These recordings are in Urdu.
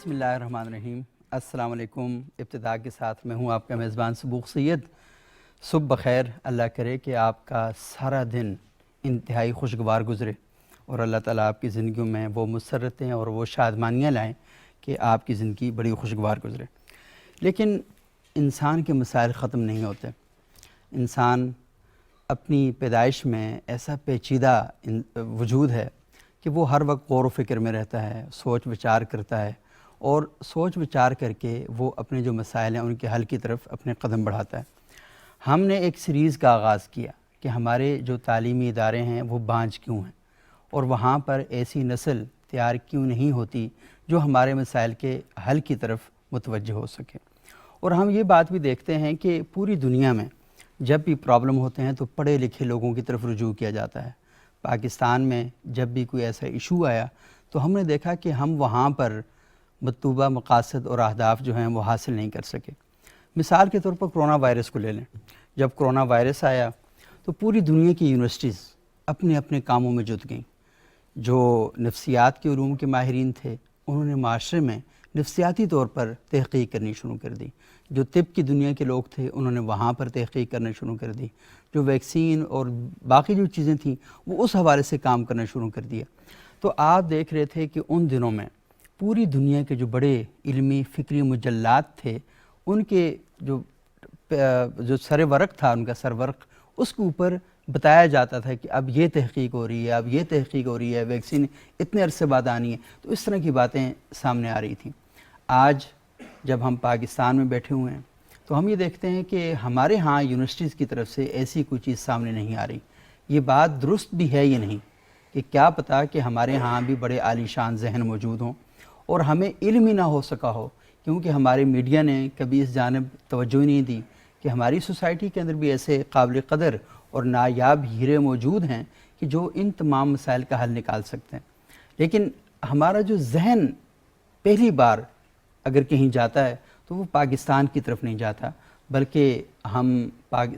بسم اللہ الرحمن الرحیم۔ السلام علیکم۔ ابتدا کے ساتھ میں ہوں آپ کا میزبان سبوق سید۔ صبح بخیر، اللہ کرے کہ آپ کا سارا دن انتہائی خوشگوار گزرے اور اللہ تعالیٰ آپ کی زندگیوں میں وہ مسرتیں اور وہ شادمانیاں لائیں کہ آپ کی زندگی بڑی خوشگوار گزرے۔ لیکن انسان کے مسائل ختم نہیں ہوتے۔ انسان اپنی پیدائش میں ایسا پیچیدہ وجود ہے کہ وہ ہر وقت غور و فکر میں رہتا ہے، سوچ وچار کرتا ہے اور سوچ وچار کر کے وہ اپنے جو مسائل ہیں ان کے حل کی طرف اپنے قدم بڑھاتا ہے۔ ہم نے ایک سیریز کا آغاز کیا کہ ہمارے جو تعلیمی ادارے ہیں وہ بانجھ کیوں ہیں اور وہاں پر ایسی نسل تیار کیوں نہیں ہوتی جو ہمارے مسائل کے حل کی طرف متوجہ ہو سکے۔ اور ہم یہ بات بھی دیکھتے ہیں کہ پوری دنیا میں جب بھی پرابلم ہوتے ہیں تو پڑھے لکھے لوگوں کی طرف رجوع کیا جاتا ہے۔ پاکستان میں جب بھی کوئی ایسا ایشو آیا تو ہم نے دیکھا کہ ہم وہاں پر مطلوبہ مقاصد اور اہداف جو ہیں وہ حاصل نہیں کر سکے۔ مثال کے طور پر کرونا وائرس کو لے لیں۔ جب کرونا وائرس آیا تو پوری دنیا کی یونیورسٹیز اپنے اپنے کاموں میں جت گئیں۔ جو نفسیات کے علوم کے ماہرین تھے انہوں نے معاشرے میں نفسیاتی طور پر تحقیق کرنی شروع کر دی۔ جو طب کی دنیا کے لوگ تھے انہوں نے وہاں پر تحقیق کرنا شروع کر دی۔ جو ویکسین اور باقی جو چیزیں تھیں وہ اس حوالے سے کام کرنا شروع کر دیا۔ تو آپ دیکھ رہے تھے کہ ان دنوں میں پوری دنیا کے جو بڑے علمی فکری مجلات تھے ان کے جو سر ورق تھا، ان کا سر ورق، اس کے اوپر بتایا جاتا تھا کہ اب یہ تحقیق ہو رہی ہے، اب یہ تحقیق ہو رہی ہے، ویکسین اتنے عرصے بعد آنی ہے۔ تو اس طرح کی باتیں سامنے آ رہی تھیں۔ آج جب ہم پاکستان میں بیٹھے ہوئے ہیں تو ہم یہ دیکھتے ہیں کہ ہمارے ہاں یونیورسٹیز کی طرف سے ایسی کوئی چیز سامنے نہیں آ رہی۔ یہ بات درست بھی ہے یا نہیں کہ کیا پتہ کہ ہمارے ہاں بھی بڑے عالی شان ذہن موجود ہوں اور ہمیں علم ہی نہ ہو سکا ہو، کیونکہ ہمارے میڈیا نے کبھی اس جانب توجہ ہی نہیں دی کہ ہماری سوسائٹی کے اندر بھی ایسے قابل قدر اور نایاب ہیرے موجود ہیں کہ جو ان تمام مسائل کا حل نکال سکتے ہیں۔ لیکن ہمارا جو ذہن پہلی بار اگر کہیں جاتا ہے تو وہ پاکستان کی طرف نہیں جاتا، بلکہ ہم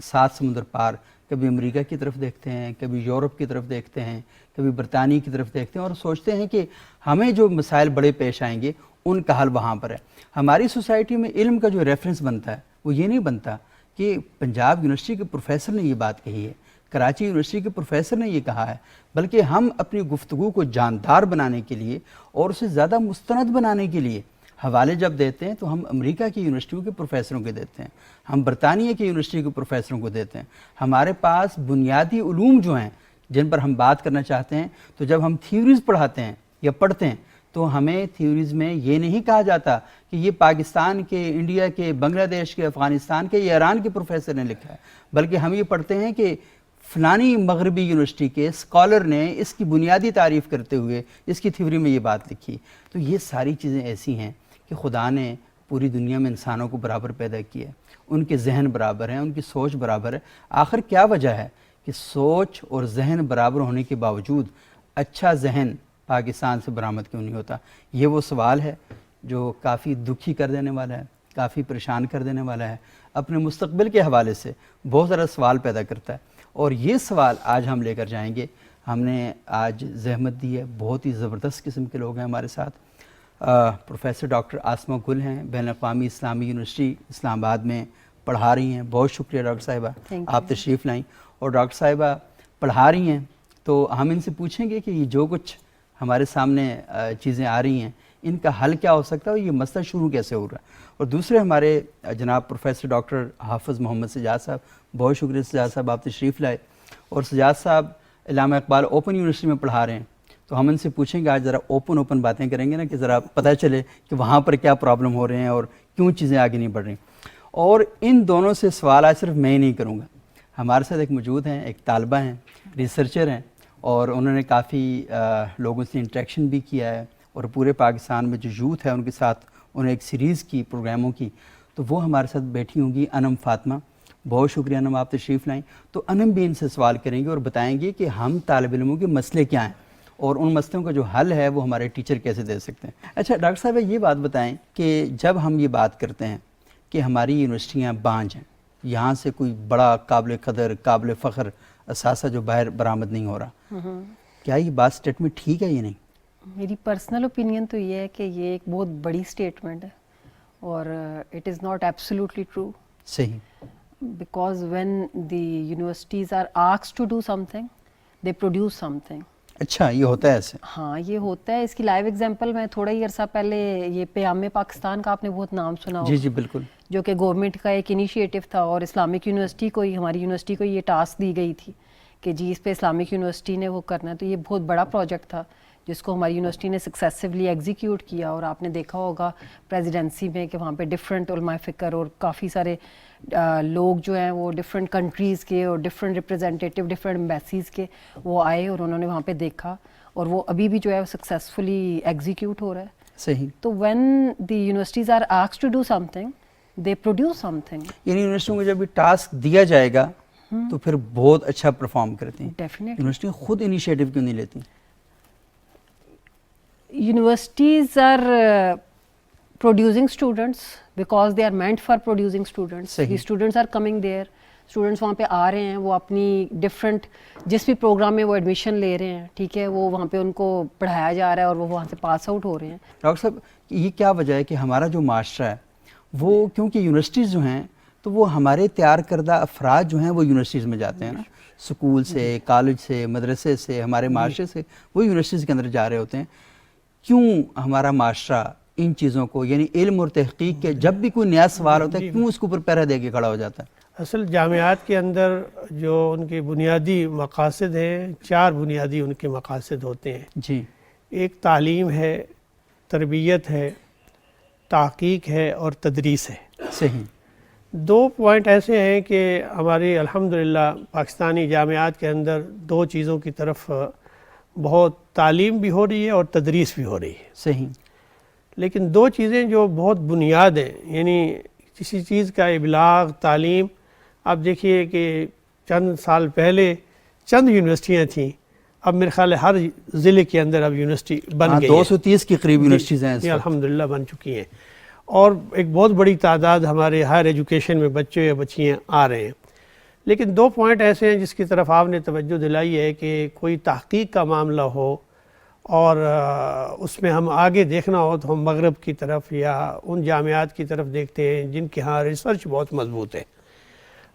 7 سمندر پار کبھی امریکہ کی طرف دیکھتے ہیں، کبھی یورپ کی طرف دیکھتے ہیں، کبھی برطانیہ کی طرف دیکھتے ہیں اور سوچتے ہیں کہ ہمیں جو مسائل بڑے پیش آئیں گے ان کا حل وہاں پر ہے۔ ہماری سوسائٹی میں علم کا جو ریفرنس بنتا ہے وہ یہ نہیں بنتا کہ پنجاب یونیورسٹی کے پروفیسر نے یہ بات کہی ہے، کراچی یونیورسٹی کے پروفیسر نے یہ کہا ہے، بلکہ ہم اپنی گفتگو کو جاندار بنانے کے لیے اور اسے زیادہ مستند بنانے کے لیے حوالے جب دیتے ہیں تو ہم امریکہ کی یونیورسٹیوں کے پروفیسروں کے دیتے ہیں، ہم برطانیہ کی یونیورسٹی کے پروفیسروں کو دیتے ہیں۔ ہمارے پاس بنیادی علوم جو ہیں جن پر ہم بات کرنا چاہتے ہیں، تو جب ہم تھیوریز پڑھاتے ہیں یا پڑھتے ہیں تو ہمیں تھیوریز میں یہ نہیں کہا جاتا کہ یہ پاکستان کے، انڈیا کے، بنگلہ دیش کے، افغانستان کے یا ایران کے پروفیسر نے لکھا ہے، بلکہ ہم یہ پڑھتے ہیں کہ فلانی مغربی یونیورسٹی کے اسکالر نے اس کی بنیادی تعریف کرتے ہوئے اس کی تھیوری میں یہ بات لکھی۔ تو یہ ساری چیزیں ایسی ہیں کہ خدا نے پوری دنیا میں انسانوں کو برابر پیدا کیا ہے، ان کے ذہن برابر ہیں، ان کی سوچ برابر ہے۔ آخر کیا وجہ ہے کہ سوچ اور ذہن برابر ہونے کے باوجود اچھا ذہن پاکستان سے برآمد کیوں نہیں ہوتا؟ یہ وہ سوال ہے جو کافی دکھی کر دینے والا ہے، کافی پریشان کر دینے والا ہے، اپنے مستقبل کے حوالے سے بہت سارا سوال پیدا کرتا ہے۔ اور یہ سوال آج ہم لے کر جائیں گے۔ ہم نے آج زحمت دی ہے، بہت ہی زبردست قسم کے لوگ ہیں ہمارے ساتھ۔ پروفیسر ڈاکٹر آسمہ گل ہیں، بین الاقوامی اسلامی یونیورسٹی اسلام آباد میں پڑھا رہی ہیں۔ بہت شکریہ ڈاکٹر صاحبہ آپ تشریف لائیں۔ اور ڈاکٹر صاحبہ پڑھا رہی ہیں تو ہم ان سے پوچھیں گے کہ یہ جو کچھ ہمارے سامنے چیزیں آ رہی ہیں ان کا حل کیا ہو سکتا ہے اور یہ مسئلہ شروع کیسے ہو رہا ہے۔ اور دوسرے ہمارے جناب پروفیسر ڈاکٹر حافظ محمد سجاد صاحب، بہت شکریہ سجاد صاحب آپ تشریف لائے۔ اور سجاد صاحب علامہ اقبال اوپن یونیورسٹی میں پڑھا رہے ہیں، تو ہم ان سے پوچھیں گے، آج ذرا اوپن باتیں کریں گے نا کہ ذرا پتہ چلے کہ وہاں پر کیا پرابلم ہو رہے ہیں اور کیوں چیزیں آگے نہیں بڑھ رہی۔ اور ان دونوں سے سوال آج صرف میں ہی نہیں کروں گا، ہمارے ساتھ ایک موجود ہیں، ایک طالبہ ہیں، ریسرچر ہیں، اور انہوں نے کافی لوگوں سے انٹریکشن بھی کیا ہے اور پورے پاکستان میں جو یوتھ ہے ان کے ساتھ انہیں ایک سیریز کی پروگراموں کی، تو وہ ہمارے ساتھ بیٹھی ہوں گی انم فاطمہ۔ بہت شکریہ انم آپ تشریف لائیں۔ تو انم بھی ان سے سوال کریں گے اور بتائیں گے کہ ہم طالب علموں کے مسئلے کیا ہیں اور ان مسئلوں کا جو حل ہے وہ ہمارے ٹیچر کیسے دے سکتے ہیں۔ اچھا ڈاکٹر صاحب یہ بات بتائیں کہ جب ہم یہ بات کرتے ہیں کہ ہماری یونیورسٹیاں بانجھ ہیں، یہاں سے کوئی بڑا قابل قدر قابل فخر اثاثہ جو باہر برآمد نہیں ہو رہا، کیا یہ بات اسٹیٹمنٹ ٹھیک ہے یا نہیں؟ میری پرسنل اوپینین تو یہ ہے کہ یہ ایک بہت بڑی اسٹیٹمنٹ ہے اور it is not absolutely true. صحیح. Because when the universities are asked to do something they produce something. اچھا یہ ہوتا ہے ایسے؟ ہاں یہ ہوتا ہے. اس کی لائیو ایگزامپل میں تھوڑا ہی عرصہ پہلے یہ پیام پاکستان کا آپ نے بہت نام سنا ہوگا. جی جی بالکل. جو کہ گورنمنٹ کا ایک انیشیٹو تھا اور اسلامک یونیورسٹی کو ہی, ہماری یونیورسٹی کو یہ ٹاسک دی گئی تھی کہ جی اس پہ اسلامک یونیورسٹی نے وہ کرنا ہے. تو یہ بہت بڑا پروجیکٹ تھا جس کو ہماری یونیورسٹی نے سکسیسفلی ایگزیکیوٹ کیا. اور آپ نے دیکھا ہوگا پریزیڈنسی میں کہ وہاں پہ ڈفرینٹ علماء فکر اور کافی سارے لوگ جو ہیں وہ ڈفرینٹ کنٹریز کے اور ڈفرینٹ ریپرزینٹیو ڈفرینٹ ایمبیسیز کے وہ آئے اور انہوں نے وہاں پہ دیکھا اور وہ ابھی بھی جو ہے سکسیزفلی ایگزیکیوٹ ہو رہا ہے. صحیح. تو when the universities are asked to do something they produce something. یعنی یونیورسٹیوں کو جب بھی ٹاسک دیا جائے گا تو پھر بہت اچھا پرفارم کرتی ہیں. ڈیفینیٹلی. یونیورسٹی خود انیشیٹو کیوں نہیں لیتی؟ Universities are producing students because they are meant for producing students. The students are coming there, students وہاں پہ آ رہے ہیں, وہ اپنی ڈفرینٹ جس بھی پروگرام میں وہ ایڈمیشن لے رہے ہیں, ٹھیک ہے, وہ وہاں پہ ان کو پڑھایا جا رہا ہے اور وہ وہاں سے پاس آؤٹ ہو رہے ہیں. ڈاکٹر صاحب یہ کیا وجہ ہے کہ ہمارا جو معاشرہ ہے وہ, کیونکہ یونیورسٹیز جو ہیں تو وہ ہمارے تیار کردہ افراد جو ہیں وہ یونیورسٹیز میں جاتے ہیں نا, اسکول سے, کالج سے, مدرسے سے, ہمارے معاشرے سے, وہ یونیورسٹیز کے اندر جا رہے ہوتے ہیں. کیوں ہمارا معاشرہ ان چیزوں کو, یعنی علم اور تحقیق کے جب بھی کوئی نیا سوال ہوتا ہے کیوں اس کے اوپر پہرا دے کے کھڑا ہو جاتا ہے؟ اصل جامعات کے اندر جو ان کے بنیادی مقاصد ہیں, 4 بنیادی ان کے مقاصد ہوتے ہیں. جی. ایک تعلیم ہے, تربیت ہے, تحقیق ہے اور تدریس ہے. صحیح. 2 پوائنٹ ایسے ہیں کہ ہماری الحمدللہ پاکستانی جامعات کے اندر 2 چیزوں کی طرف بہت تعلیم بھی ہو رہی ہے اور تدریس بھی ہو رہی ہے. صحیح. لیکن 2 چیزیں جو بہت بنیاد ہیں, یعنی کسی چیز کا ابلاغ, تعلیم. آپ دیکھیے کہ چند سال پہلے چند یونیورسٹیاں تھیں, اب میرے خیال ہے ہر ضلع کے اندر اب یونیورسٹی بن گئی ہے. 230 کے قریب یونیورسٹیز ہیں الحمدللہ بن چکی ہیں, اور ایک بہت بڑی تعداد ہمارے ہائر ایجوکیشن میں بچے یا بچیاں آ رہے ہیں. لیکن 2 پوائنٹ ایسے ہیں جس کی طرف آپ نے توجہ دلائی ہے کہ کوئی تحقیق کا معاملہ ہو اور اس میں ہم آگے دیکھنا ہو تو ہم مغرب کی طرف یا ان جامعات کی طرف دیکھتے ہیں جن کے ہاں ریسرچ بہت مضبوط ہے.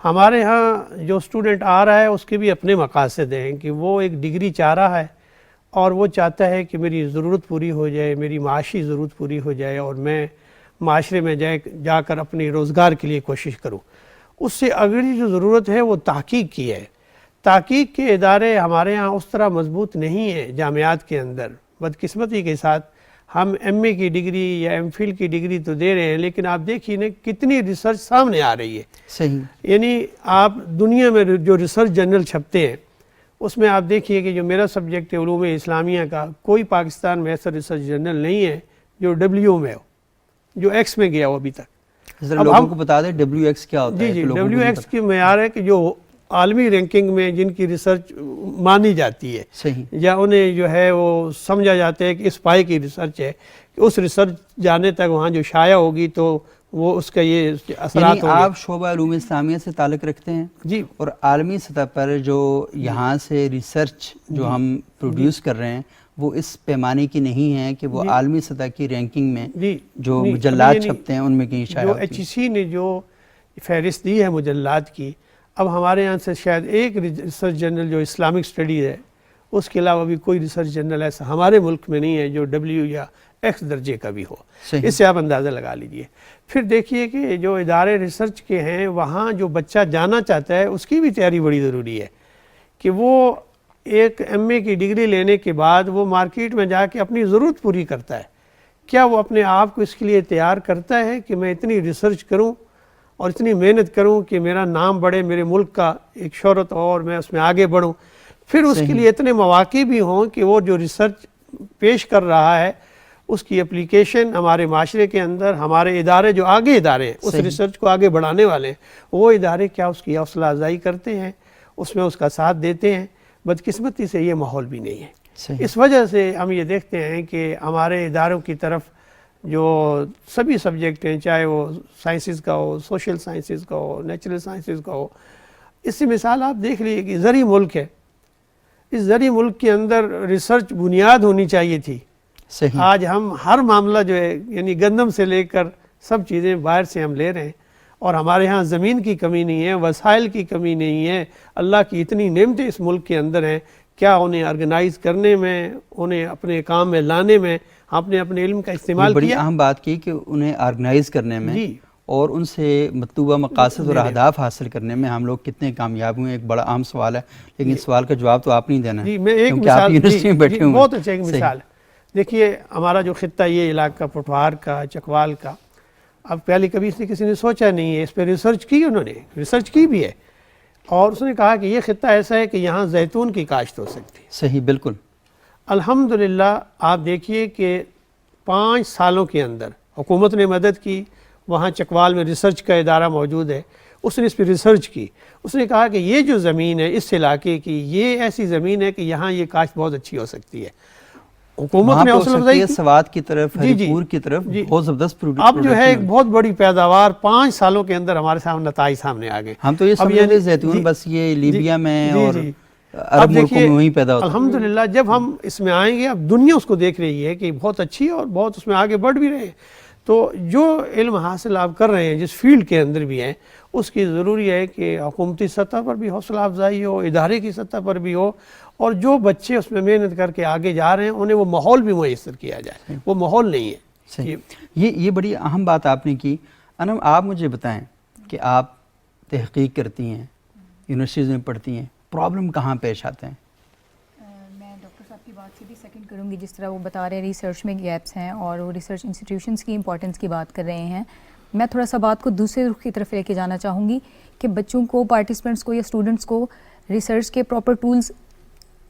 ہمارے ہاں جو اسٹوڈنٹ آ رہا ہے اس کے بھی اپنے مقاصد ہیں کہ وہ ایک ڈگری چاہ رہا ہے اور وہ چاہتا ہے کہ میری ضرورت پوری ہو جائے, میری معاشی ضرورت پوری ہو جائے اور میں معاشرے میں جا کر اپنی روزگار کے لیے کوشش کروں. اس سے اگلی جو ضرورت ہے وہ تحقیق کی ہے. تحقیق کے ادارے ہمارے ہاں اس طرح مضبوط نہیں ہیں جامعات کے اندر. بدقسمتی کے ساتھ ہم ایم اے کی ڈگری یا ایم فل کی ڈگری تو دے رہے ہیں, لیکن آپ دیکھیے نا کتنی ریسرچ سامنے آ رہی ہے. صحیح. یعنی آپ دنیا میں جو ریسرچ جرنل چھپتے ہیں اس میں آپ دیکھیے کہ جو میرا سبجیکٹ ہے علوم اسلامیہ کا, کوئی پاکستان میں ایسا ریسرچ جرنل نہیں ہے جو ڈبلیو میں ہو, جو ایکس میں گیا ہو ابھی تک. لوگوں کو بتا دیں ڈبلیو ایکس کیا ہوتا ہے. جی, ڈبلیو ایکس کی معیار ہے کہ جو عالمی رینکنگ میں جن کی ریسرچ مانی جاتی ہے. صحیح. یا انہیں جو ہے وہ سمجھا جاتا ہے کہ اس پائے کی ریسرچ ہے, کہ اس ریسرچ جانے تک وہاں جو شائع ہوگی تو وہ اس کا یہ اثرات ہوں گے. آپ شعبہ علوم اسلامیہ سے تعلق رکھتے ہیں جی, اور عالمی سطح پر جو یہاں سے ریسرچ جو ہم پروڈیوس کر رہے ہیں وہ اس پیمانے کی نہیں ہے کہ وہ عالمی سطح کی رینکنگ میں جو مجلات چھپتے ہیں ان میں کہیں شائع ہوتی ہے. جو ایچ ای سی نے جو فہرست دی ہے مجلات کی, اب ہمارے یہاں سے شاید ایک ریسرچ جرنل جو اسلامک اسٹڈیز ہے, اس کے علاوہ بھی کوئی ریسرچ جرنل ایسا ہمارے ملک میں نہیں ہے جو ڈبلیو یا ایکس درجے کا بھی ہو. اس سے آپ اندازہ لگا لیجئے. پھر دیکھیے کہ جو ادارے ریسرچ کے ہیں وہاں جو بچہ جانا چاہتا ہے اس کی بھی تیاری بڑی ضروری ہے کہ وہ ایک ایم اے کی ڈگری لینے کے بعد وہ مارکیٹ میں جا کے اپنی ضرورت پوری کرتا ہے. کیا وہ اپنے آپ کو اس کے لیے تیار کرتا ہے کہ میں اتنی ریسرچ کروں اور اتنی محنت کروں کہ میرا نام بڑھے, میرے ملک کا ایک شہرت ہو اور میں اس میں آگے بڑھوں. پھر اس کے لیے اتنے مواقع بھی ہوں کہ وہ جو ریسرچ پیش کر رہا ہے اس کی اپلیکیشن ہمارے معاشرے کے اندر, ہمارے ادارے جو آگے ادارے ہیں اس ریسرچ کو آگے بڑھانے والے ہیں, وہ ادارے کیا اس کی حوصلہ افزائی کرتے ہیں, اس میں اس کا ساتھ دیتے ہیں. بدقسمتی سے یہ ماحول بھی نہیں ہے. اس وجہ سے ہم یہ دیکھتے ہیں کہ ہمارے اداروں کی طرف جو سبھی سبجیکٹ ہیں, چاہے وہ سائنسز کا ہو, سوشل سائنسز کا ہو, نیچرل سائنسز کا ہو, اس سے مثال آپ دیکھ لیجیے کہ زرعی ملک ہے. اس زرعی ملک کے اندر ریسرچ بنیاد ہونی چاہیے تھی, صحیح. آج ہم ہر معاملہ جو ہے یعنی گندم سے لے کر سب چیزیں باہر سے ہم لے رہے ہیں، اور ہمارے ہاں زمین کی کمی نہیں ہے، وسائل کی کمی نہیں ہے، اللہ کی اتنی نعمتیں اس ملک کے اندر ہیں، کیا انہیں آرگنائز کرنے میں، انہیں اپنے کام میں لانے میں ہم نے اپنے علم کا استعمال بڑی کیا. اہم بات کی کہ انہیں آرگنائز کرنے میں جی. اور ان سے مطلوبہ مقاصد اور اہداف حاصل کرنے میں ہم لوگ کتنے کامیاب ہوئے. ایک بڑا اہم سوال ہے، لیکن اس سوال کا جواب تو آپ نہیں دینا جی میں ایک کیونکہ آپ مثال، یونیورسٹی میں بیٹھے ہوئے. بہت اچھا ایک مثال ہے. دیکھیے ہمارا جو خطہ یہ علاقہ پٹوار کا، چکوال کا، اب پہلے کبھی اس نے کسی نے سوچا نہیں ہے، اس پہ ریسرچ کی، انہوں نے ریسرچ کی بھی ہے، اور اس نے کہا کہ یہ خطہ ایسا ہے کہ یہاں زیتون کی کاشت ہو سکتی ہے. صحیح، بالکل. الحمدللہ آپ دیکھیے کہ 5 سالوں کے اندر حکومت نے مدد کی، وہاں چکوال میں ریسرچ کا ادارہ موجود ہے، اس نے اس پہ ریسرچ کی. اس نے کہا کہ یہ جو زمین ہے اس علاقے کی، یہ ایسی زمین ہے کہ یہاں یہ کاشت بہت اچھی ہو سکتی ہے. حکومت نے حوصلہ افزائی کی، سوات کی طرف، جی ہری پور کی طرف بہت زبردست اب جو ہے ایک بہت بڑی پیداوار 5 سالوں کے اندر ہمارے سامنے نتائج سامنے آ گئے. ہم تو یہ سمجھ رہے ہیں زیتون بس یہ لیبیا میں اور عرب ملکوں میں وہیں پیدا ہوتا ہے. الحمدللہ جب ہم اس میں آئیں گے، اب دنیا اس کو دیکھ رہی ہے کہ بہت اچھی ہے اور بہت اس میں آگے بڑھ بھی رہے ہیں. تو جو علم حاصل آپ کر رہے ہیں جس فیلڈ کے اندر بھی ہیں، اس کی ضروری ہے کہ حکومتی سطح پر بھی حوصلہ افزائی ہو، ادارے کی سطح پر بھی ہو، اور جو بچے اس میں محنت کر کے آگے جا رہے ہیں انہیں وہ ماحول بھی میسر کیا جائے. وہ ماحول نہیں ہے. صحیح. یہ بڑی اہم بات آپ نے کی. انم آپ مجھے بتائیں کہ آپ تحقیق کرتی ہیں، یونیورسٹیز میں پڑھتی ہیں، پرابلم کہاں پیش آتے ہیں؟ میں ڈاکٹر صاحب کی بات سے بھی سیکنڈ کروں گی. جس طرح وہ بتا رہے ہیں ریسرچ میں گیپس ہیں اور وہ ریسرچ انسٹیٹیوشنس کی امپورٹنس کی بات کر رہے ہیں، میں تھوڑا سا بات کو دوسرے رخ کی طرف لے کے جانا چاہوں گی کہ بچوں کو، پارٹیسپینٹس کو یا اسٹوڈنٹس کو ریسرچ کے پراپر ٹولز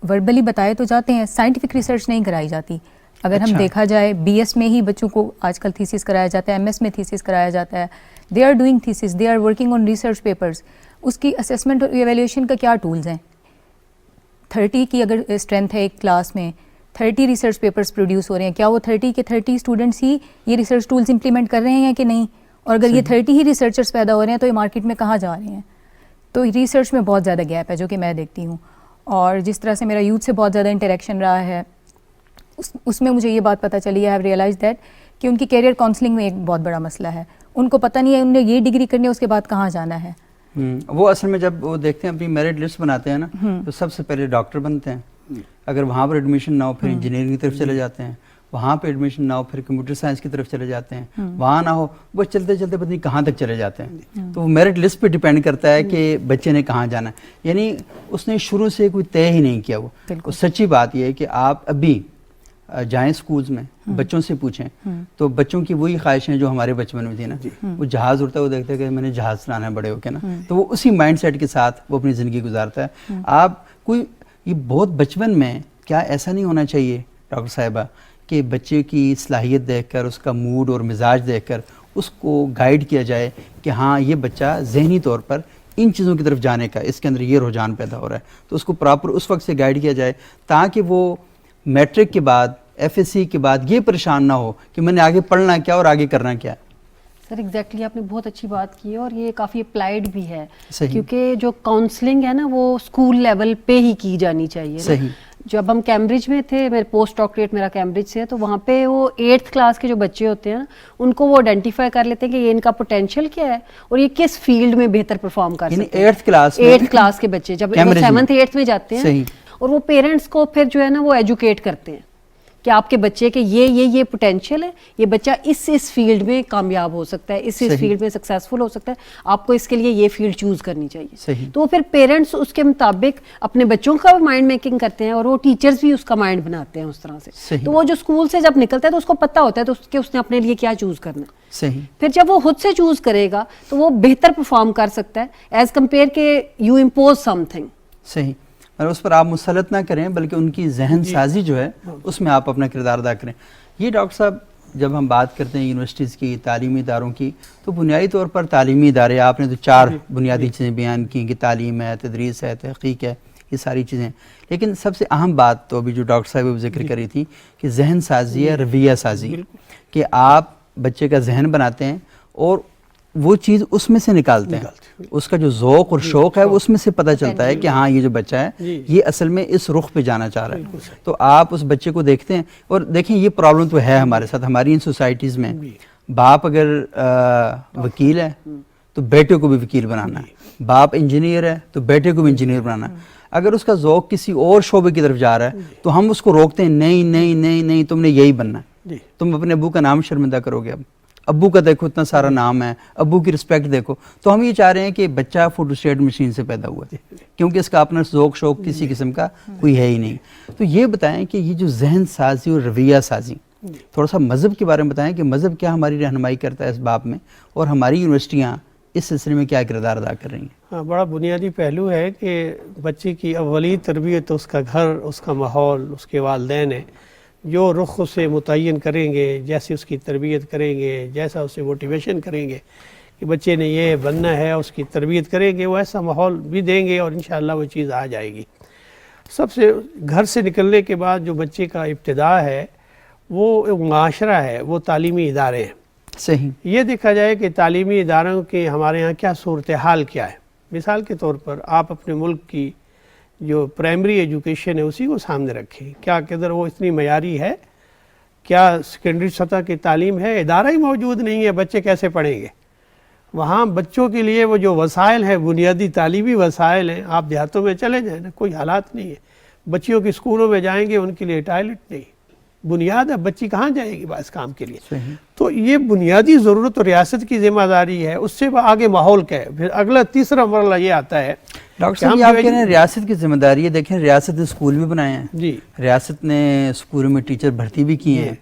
وربلی بتائے تو جاتے ہیں، سائنٹیفک ریسرچ نہیں کرائی جاتی. اگر ہم دیکھا جائے بی ایس میں ہی بچوں کو آج کل تھیسس کرایا جاتا ہے، ایم ایس میں تھیسس کرایا جاتا ہے. They are doing thesis, they are working on research papers. اس کی اسیسمنٹ اور ایویلیویشن کا کیا ٹولز ہیں؟ 30 کی اگر اسٹرینتھ ہے ایک کلاس میں، 30 ریسرچ پیپرز پروڈیوس ہو رہے ہیں، کیا وہ 30 کے 30 اسٹوڈنٹس ہی یہ ریسرچ ٹولز امپلیمنٹ کر رہے ہیں کہ نہیں؟ اور اگر یہ 30 ہی ریسرچرز پیدا ہو رہے ہیں تو یہ مارکیٹ میں کہاں جا رہے ہیں؟ تو ریسرچ میں بہت زیادہ گیپ ہے جو کہ میں دیکھتی ہوں. اور جس طرح سے میرا یوتھ سے بہت زیادہ انٹریکشن رہا ہے، اس میں مجھے یہ بات پتہ چلی ہے، آئی ہیو ریئلائز دیٹ کہ ان کی کیریئر کاؤنسلنگ میں ایک بہت بڑا مسئلہ ہے. ان کو پتہ نہیں ہے انہوں نے یہ ڈگری کرنی ہے، اس کے بعد کہاں جانا ہے. وہ اصل میں جب وہ دیکھتے ہیں اپنی میرٹ لسٹ بناتے ہیں نا، تو سب سے پہلے ڈاکٹر بنتے ہیں. اگر وہاں پر ایڈمیشن نہ ہو پھر انجینئرنگ کی طرف چلے جاتے ہیں، وہاں پہ ایڈمیشن نہ ہو پھر کمپیوٹر سائنس کی طرف چلے جاتے ہیں، وہاں نہ ہو وہ چلتے چلتے پتہ نہیں کہاں تک چلے جاتے ہیں. تو وہ میرٹ لسٹ پہ ڈیپینڈ کرتا ہے کہ بچے نے کہاں جانا ہے. یعنی اس نے شروع سے کوئی طے ہی نہیں کیا. وہ سچی بات یہ ہے کہ آپ ابھی جائیں اسکولز میں، بچوں سے پوچھیں تو بچوں کی وہی خواہشیں جو ہمارے بچپن میں تھی نا. وہ جہاز اڑتا ہے، وہ دیکھتا ہے کہ میں نے جہاز چلانا ہے بڑے ہو کے نا، تو وہ اسی مائنڈ سیٹ کے ساتھ وہ اپنی زندگی گزارتا ہے. آپ کوئی یہ بہت بچپن میں کیا ایسا نہیں ہونا چاہیے ڈاکٹر صاحبہ کہ بچے کی صلاحیت دیکھ کر، اس کا موڈ اور مزاج دیکھ کر اس کو گائیڈ کیا جائے کہ ہاں یہ بچہ ذہنی طور پر ان چیزوں کی طرف جانے کا، اس کے اندر یہ رجحان پیدا ہو رہا ہے، تو اس کو پراپر اس وقت سے گائیڈ کیا جائے تاکہ وہ میٹرک کے بعد، ایف ایس سی کے بعد یہ پریشان نہ ہو کہ میں نے آگے پڑھنا کیا اور آگے کرنا کیا. سر ایگزیکٹلی آپ نے بہت اچھی بات کی ہے اور یہ کافی اپلائیڈ بھی ہے، کیونکہ جو کاؤنسلنگ ہے نا وہ اسکول لیول پہ ہی کی جانی چاہیے. صحیح. جب ہم کیمبرج میں تھے، میرے پوسٹ ڈاکٹریٹ میرا کیمبرج سے ہے، تو وہاں پہ وہ 8th کلاس کے جو بچے ہوتے ہیں ان کو وہ آئیڈینٹیفائی کر لیتے ہیں کہ یہ ان کا پوٹینشیل کیا ہے اور یہ کس فیلڈ میں بہتر پرفارم کر سکتے ہیں. 8th کلاس کے بچے جب 7th 8th میں جاتے ہیں، اور وہ پیرنٹس کو پھر جو ہے نا وہ ایجوکیٹ کرتے ہیں کہ آپ کے بچے کے یہ پوٹینشیل ہے، یہ بچہ اس فیلڈ میں کامیاب ہو سکتا ہے، اس فیلڈ میں سکسیزفل ہو سکتا ہے، آپ کو اس کے لیے یہ فیلڈ چوز کرنی چاہیے. تو وہ پھر پیرنٹس اس کے مطابق اپنے بچوں کا مائنڈ میکنگ کرتے ہیں اور وہ ٹیچرز بھی اس کا مائنڈ بناتے ہیں اس طرح سے. تو وہ جو اسکول سے جب نکلتا ہے تو اس کو پتہ ہوتا ہے تو کہ اس نے اپنے لیے کیا چوز کرنا ہے. پھر جب وہ خود سے چوز کرے گا تو وہ بہتر پرفارم کر سکتا ہے ایز کمپیئر کہ یو امپوز سم تھنگ. صحیح. اور اس پر آپ مسلط نہ کریں بلکہ ان کی ذہن سازی جو ہے اس میں آپ اپنا کردار ادا کریں. یہ ڈاکٹر صاحب جب ہم بات کرتے ہیں یونیورسٹیز کی، تعلیمی اداروں کی، تو بنیادی طور پر تعلیمی ادارے، آپ نے تو 4 بنیادی چیزیں بیان کی کہ تعلیم ہے، تدریس ہے، تحقیق ہے، یہ ساری چیزیں. لیکن سب سے اہم بات تو ابھی جو ڈاکٹر صاحب ذکر کری تھی کہ ذہن سازی ہے، رویہ سازی، کہ آپ بچے کا ذہن بناتے ہیں اور وہ چیز اس میں سے نکالتے ہیں، اس کا جو ذوق اور شوق ہے وہ اس میں سے پتہ چلتا ہے کہ ہاں یہ جو بچہ ہے یہ اصل میں اس رخ پہ جانا چاہ رہا ہے. تو آپ اس بچے کو دیکھتے ہیں، اور دیکھیں یہ پرابلم تو ہے ہمارے ساتھ، ہماری ان سوسائٹیز میں باپ اگر وکیل ہے تو بیٹے کو بھی وکیل بنانا ہے، باپ انجینئر ہے تو بیٹے کو بھی انجینئر بنانا ہے. اگر اس کا ذوق کسی اور شعبے کی طرف جا رہا ہے تو ہم اس کو روکتے ہیں، نہیں نہیں نہیں نہیں، تم نے یہی بننا ہے، تم اپنے ابو کا نام شرمندہ کرو گے. اب ابو کا دیکھو اتنا سارا نام ہے، ابو کی رسپیکٹ دیکھو. تو ہم یہ چاہ رہے ہیں کہ بچہ فوٹو اسٹیٹ مشین سے پیدا ہوا ہے کیونکہ اس کا اپنا ذوق شوق کسی قسم کا کوئی ہے ہی نہیں. تو یہ بتائیں کہ یہ جو ذہن سازی اور رویہ سازی، تھوڑا سا مذہب کے بارے میں بتائیں کہ مذہب کیا ہماری رہنمائی کرتا ہے اس باب میں، اور ہماری یونیورسٹیاں اس سلسلے میں کیا کردار ادا کر رہی ہیں؟ ہاں، بڑا بنیادی پہلو ہے کہ بچے کی اولی تربیت اس کا گھر، اس کا ماحول، اس کے والدین ہیں جو رخ سے متعین کریں گے، جیسے اس کی تربیت کریں گے، جیسا اسے موٹیویشن کریں گے کہ بچے نے یہ بننا ہے، اس کی تربیت کریں گے، وہ ایسا ماحول بھی دیں گے اور انشاءاللہ وہ چیز آ جائے گی. سب سے گھر سے نکلنے کے بعد جو بچے کا ابتدا ہے وہ معاشرہ ہے، وہ تعلیمی ادارے ہیں. صحیح. یہ دیکھا جائے کہ تعلیمی اداروں کے ہمارے ہاں کیا صورتحال کیا ہے. مثال کے طور پر آپ اپنے ملک کی جو پرائمری ایجوکیشن ہے اسی کو سامنے رکھیں، کیا قدر وہ اتنی معیاری ہے؟ کیا سیکنڈری سطح کی تعلیم ہے؟ ادارہ ہی موجود نہیں ہے، بچے کیسے پڑھیں گے؟ وہاں بچوں کے لیے وہ جو وسائل ہیں، بنیادی تعلیمی وسائل ہیں، آپ دیہاتوں میں چلے جائیں نا، کوئی حالات نہیں ہے. بچیوں کے اسکولوں میں جائیں گے، ان کے لیے ٹوائلٹ نہیں، بنیاد ہے، بچی کہاں جائے گی اس کام کے لیے؟ تو یہ بنیادی ضرورت اور ریاست کی ذمہ داری ہے. اس سے آگے ماحول کا ہے. پھر اگلا تیسرا مرحلہ یہ آتا ہے. ڈاکٹر صاحب آپ کہہ رہے ہیں ریاست کی ذمہ داری ہے. دیکھیں ریاست نے اسکول بھی بنائے ہیں جی، ریاست نے اسکولوں میں ٹیچر بھرتی بھی کیے ہیں،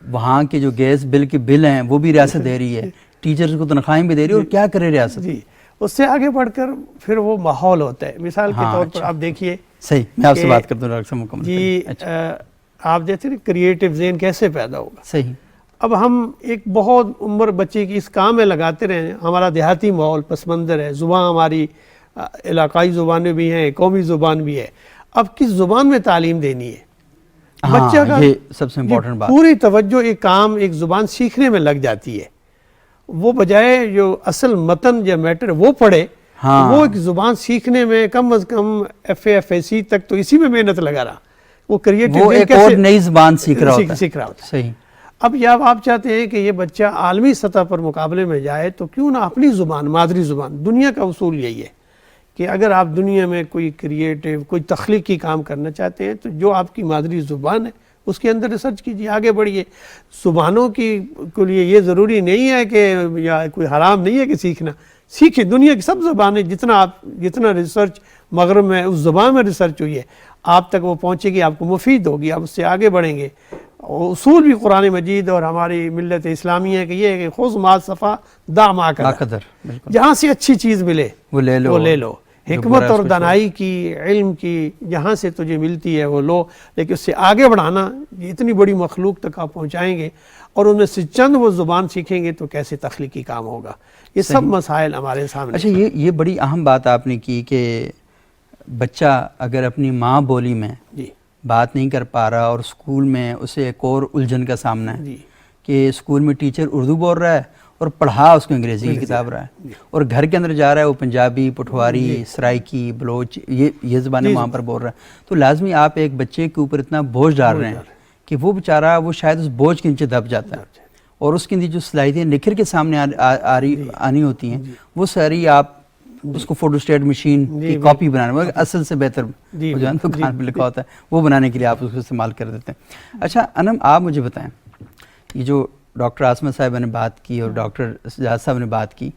وہاں کے جو گیس بل کے بل ہیں وہ بھی ریاست دے رہی ہے، ٹیچرز کو تنخواہیں بھی دے رہی ہے، اور کیا کرے ریاست؟ جی، اس سے آگے بڑھ کر پھر وہ ماحول ہوتا ہے. مثال کے طور پر آپ دیکھیے، صحیح، میں آپ سے بات کرتا ہوں ڈاکٹر صاحب مکمل. جی، آپ دیکھتے ہیں کریٹو ذہن کیسے پیدا ہوگا. صحیح. اب ہم ایک بہت عمر بچے کی اس کام میں لگاتے رہے ہیں، ہمارا دیہاتی ماحول پس منظر ہے، زبان ہماری علاقائی زبانیں بھی ہیں، قومی زبان بھی ہے. اب کس زبان میں تعلیم دینی ہے؟ بچہ کا یہ سب سے امپورٹنٹ بات، پوری توجہ ایک کام، ایک زبان سیکھنے میں لگ جاتی ہے. وہ بجائے جو اصل متن یا میٹر وہ پڑھے، وہ ایک زبان سیکھنے میں کم از کم FA تک تو اسی میں محنت لگا رہا. وہ کریٹو ایک اور نئی زبان سیکھ رہا ہوتا ہے. صحیح. اب جب آپ چاہتے ہیں کہ یہ بچہ عالمی سطح پر مقابلے میں جائے تو کیوں نہ اپنی زبان، مادری زبان. دنیا کا اصول یہی ہے کہ اگر آپ دنیا میں کوئی کریٹو، کوئی تخلیقی کام کرنا چاہتے ہیں تو جو آپ کی مادری زبان ہے اس کے اندر ریسرچ کیجیے، آگے بڑھیے. زبانوں کے لیے یہ ضروری نہیں ہے کہ یا کوئی حرام نہیں ہے کہ سیکھنا، سیکھیں. دنیا کی سب زبانیں جتنا ریسرچ مغرب میں اس زبان میں ریسرچ ہوئی ہے آپ تک وہ پہنچے گی، آپ کو مفید ہوگی، آپ اس سے آگے بڑھیں گے. اصول بھی قرآن مجید اور ہماری ملت اسلامی ہے کہ یہ ہے کہ خذ ما صفا دع ما قدر، جہاں سے اچھی چیز ملے وہ لے لو. حکمت اور دانائی کی، علم کی جہاں سے تجھے ملتی ہے وہ لو، لیکن اس سے آگے بڑھانا، اتنی بڑی مخلوق تک آپ پہنچائیں گے اور ان میں سے چند وہ زبان سیکھیں گے تو کیسے تخلیقی کام ہوگا. یہ سب مسائل ہمارے سامنے. اچھا، یہ بڑی اہم بات آپ نے کی کہ بچہ اگر اپنی ماں بولی میں بات نہیں کر پا رہا اور اسکول میں اسے ایک اور الجھن کا سامنا ہے کہ اسکول میں ٹیچر اردو بول رہا ہے اور پڑھا اس کو انگریزی کی کتاب رہا ہے، اور گھر کے اندر جا رہا ہے وہ پنجابی، پٹھواری، سرائکی، بلوچ، یہ زبانیں وہاں پر بول رہا ہے. تو لازمی آپ ایک بچے کے اوپر اتنا بوجھ ڈال رہے ہیں کہ وہ بیچارہ وہ شاید اس بوجھ کے نیچے دب جاتا ہے، اور اس کے اندر جو صلاحیتیں نکھر کے سامنے آنی ہوتی ہیں وہ ساری آپ اس کو فوٹو اسٹیٹ مشین کی کاپی بنانے، اصل سے بہتر جو ہے تو کان پہ لکھا ہوتا ہے وہ بنانے کے لیے آپ اس کو استعمال کر دیتے ہیں. اچھا انم، آپ مجھے بتائیں، یہ جو ڈاکٹر عاصمہ صاحبہ نے بات کی اور ڈاکٹر سجاد صاحب نے بات کی،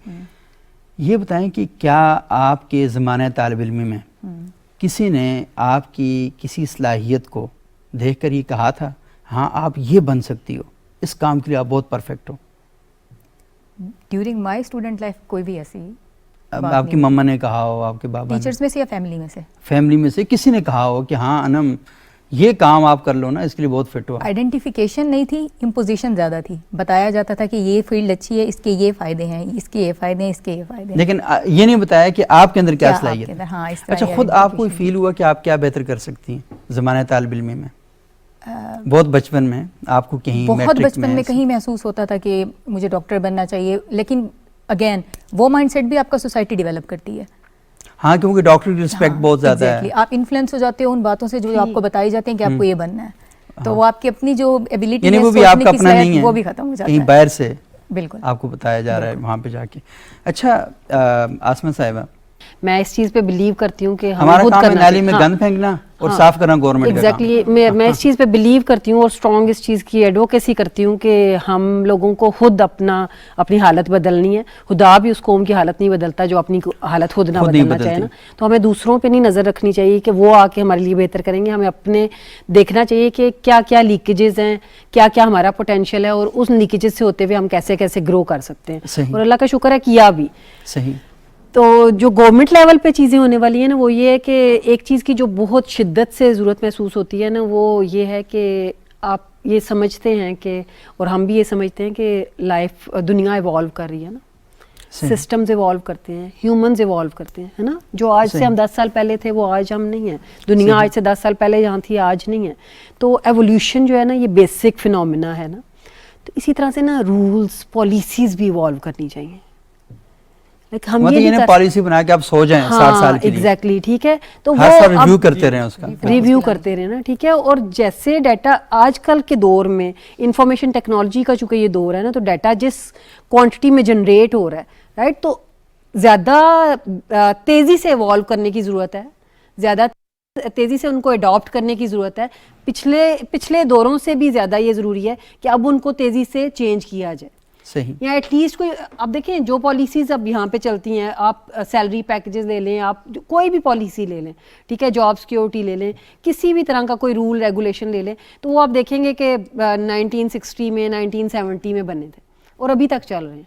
یہ بتائیں کہ کیا آپ کے زمانہ طالب علمی میں کسی نے آپ کی کسی صلاحیت کو دیکھ کر یہ کہا تھا ہاں آپ یہ بن سکتی ہو، اس کام کے لیے آپ بہت perfect who? During my student life کوئی بھی ایسی آپ کی مما نے کہا ہو، آپ کے بابا نے، ٹیچرز میں سے یا فیملی میں سے؟ فیملی میں سے کسی نے کہا ہو کہ ہاں انم یہ کام آپ کر لو نا، اس کے لیے بہت فٹ ہو؟ آئیڈینٹیفیکیشن نہیں تھی، امپوزیشن زیادہ تھی. بتایا جاتا تھا کہ یہ فیلڈ اچھی ہے، اس کے یہ فائدے ہیں، اس کے یہ فائدے ہیں، اس کے یہ فائدے ہیں، لیکن یہ نہیں بتایا کہ آپ کے اندر کیا صلاحیت ہے. ہاں، اس طرح. اچھا، خود آپ کو فیل ہوا کہ آپ کیا بہتر کر سکتی ہیں زمانہ طالب علمی میں؟ بہت بچپن میں آپ کو کہیں بہت بچپن میں کہیں محسوس ہوتا تھا کہ مجھے ڈاکٹر بننا چاہیے، لیکن اگین وہ مائنڈ سیٹ بھی آپ کا سوسائٹی ڈیولپ کرتی ہے. ہاں کیونکہ ڈاکٹر کی رسپیکٹ بہت زیادہ ہے. آپ انفلوئنس ہو جاتے ہو ان باتوں سے جو آپ کو بتائی جاتی ہیں کہ آپ کو یہ بننا ہے, تو وہ آپ کی اپنی جو ایبلٹی ہے وہ بھی آپ کا اپنا نہیں ہے, وہ بھی ختم ہو جاتا کہیں ہے, باہر سے بالکل آپ کو بتایا جا رہا ہے وہاں پہ جا کے. اچھا آسمہ صاحبہ, میں اس چیز پہ بلیو کرتی ہوں کہ ہمارا کام ہے نالی میں گند پھینکنا اور صاف کرنا گورنمنٹ کا کام. ایگزیکٹلی میں اس چیز پہ بلیو کرتی ہوں اور اسٹرانگ اس چیز کی ایڈوکیسی کرتی ہوں کہ ہم لوگوں کو خود اپنی حالت بدلنی ہے. خدا بھی اس قوم کی حالت نہیں بدلتا جو اپنی حالت خود نہ بدلنا چاہے نا. تو ہمیں دوسروں پہ نہیں نظر رکھنی چاہیے کہ وہ آ کے ہمارے لیے بہتر کریں گے. ہمیں اپنے دیکھنا چاہیے کہ کیا کیا لیکیجز ہیں, کیا کیا ہمارا پوٹینشیل ہے, اور اس لیکیجز سے ہوتے ہوئے ہم کیسے کیسے گرو کر سکتے ہیں. اور اللہ کا شکر ہے کیا بھی صحیح. تو جو گورنمنٹ لیول پہ چیزیں ہونے والی ہیں نا, وہ یہ ہے کہ ایک چیز کی جو بہت شدت سے ضرورت محسوس ہوتی ہے نا, وہ یہ ہے کہ آپ یہ سمجھتے ہیں کہ, اور ہم بھی یہ سمجھتے ہیں کہ لائف دنیا ایوالو کر رہی ہے نا, سسٹمز ایوالو کرتے ہیں, ہیومنز ایوالو کرتے ہیں, ہے نا. جو آج سے ہم 10 سال پہلے تھے وہ آج ہم نہیں ہیں. دنیا آج سے 10 سال پہلے جہاں تھی آج نہیں ہے. تو ایولیوشن جو ہے نا یہ بیسک فینومینا ہے نا. تو اسی طرح سے نا رولز پالیسیز بھی ایوالو کرنی چاہیے. ہم یہ پالیسی بنا کے آپ سو جائیں 60 سال کے لیے. ایگزیکٹلی ٹھیک ہے, تو وہ ریویو کرتے رہیں, اس کا ریویو کرتے رہے نا, ٹھیک ہے. اور جیسے ڈیٹا آج کل کے دور میں انفارمیشن ٹیکنالوجی کا چونکہ یہ دور ہے نا, تو ڈیٹا جس کوانٹٹی میں جنریٹ ہو رہا ہے رائٹ, تو زیادہ تیزی سے ایوالو کرنے کی ضرورت ہے, زیادہ تیزی سے ان کو اڈاپٹ کرنے کی ضرورت ہے. پچھلے دوروں سے بھی زیادہ یہ ضروری ہے کہ اب ان کو تیزی سے چینج کیا جائے. صحیح. یا ایٹ لیسٹ کوئی آپ دیکھیں جو پالیسیز اب یہاں پہ چلتی ہیں, آپ سیلری پیکیجز لے لیں, آپ کوئی بھی پالیسی لے لیں, ٹھیک ہے, جاب سیکیورٹی لے لیں, کسی بھی طرح کا کوئی رول ریگولیشن لے لیں, تو وہ آپ دیکھیں گے کہ 1960 میں 1970 میں بنے تھے اور ابھی تک چل رہے ہیں.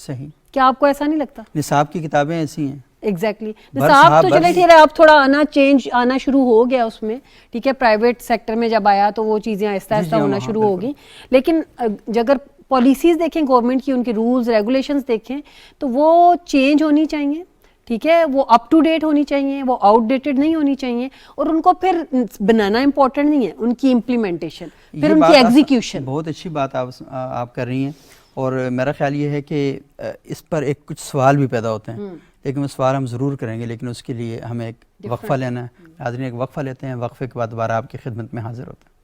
صحیح. کیا آپ کو ایسا نہیں لگتا؟ نصاب کی کتابیں ایسی ہیں. ایگزیکٹلی. نصاب تو چلے ٹھیک ہے, اب تھوڑا چینج آنا شروع ہو گیا اس میں, ٹھیک ہے. پرائیویٹ سیکٹر میں جب آیا تو وہ چیزیں آہستہ آہستہ ہونا شروع ہوگی. لیکن اگر پالیسیز دیکھیں گورنمنٹ کی, ان کے رولز ریگولیشنز دیکھیں, تو وہ چینج ہونی چاہیے, ٹھیک ہے, وہ اپ ٹو ڈیٹ ہونی چاہیے, وہ آؤٹ ڈیٹڈ نہیں ہونی چاہیے. اور ان کو پھر بنانا امپورٹنٹ نہیں ہے, ان کی امپلیمنٹیشن, پھر ان کی ایگزیکیوشن. بہت اچھی بات آپ کر رہی ہیں, اور میرا خیال یہ ہے کہ اس پر ایک کچھ سوال بھی پیدا ہوتے ہیں, لیکن وہ سوال ہم ضرور کریں گے, لیکن اس کے لیے ہمیں ایک وقفہ لینا ہے. ناظرین ایک وقفہ لیتے ہیں, وقفے کے بعد دوبارہ آپ کی خدمت میں حاضر ہوتے ہیں.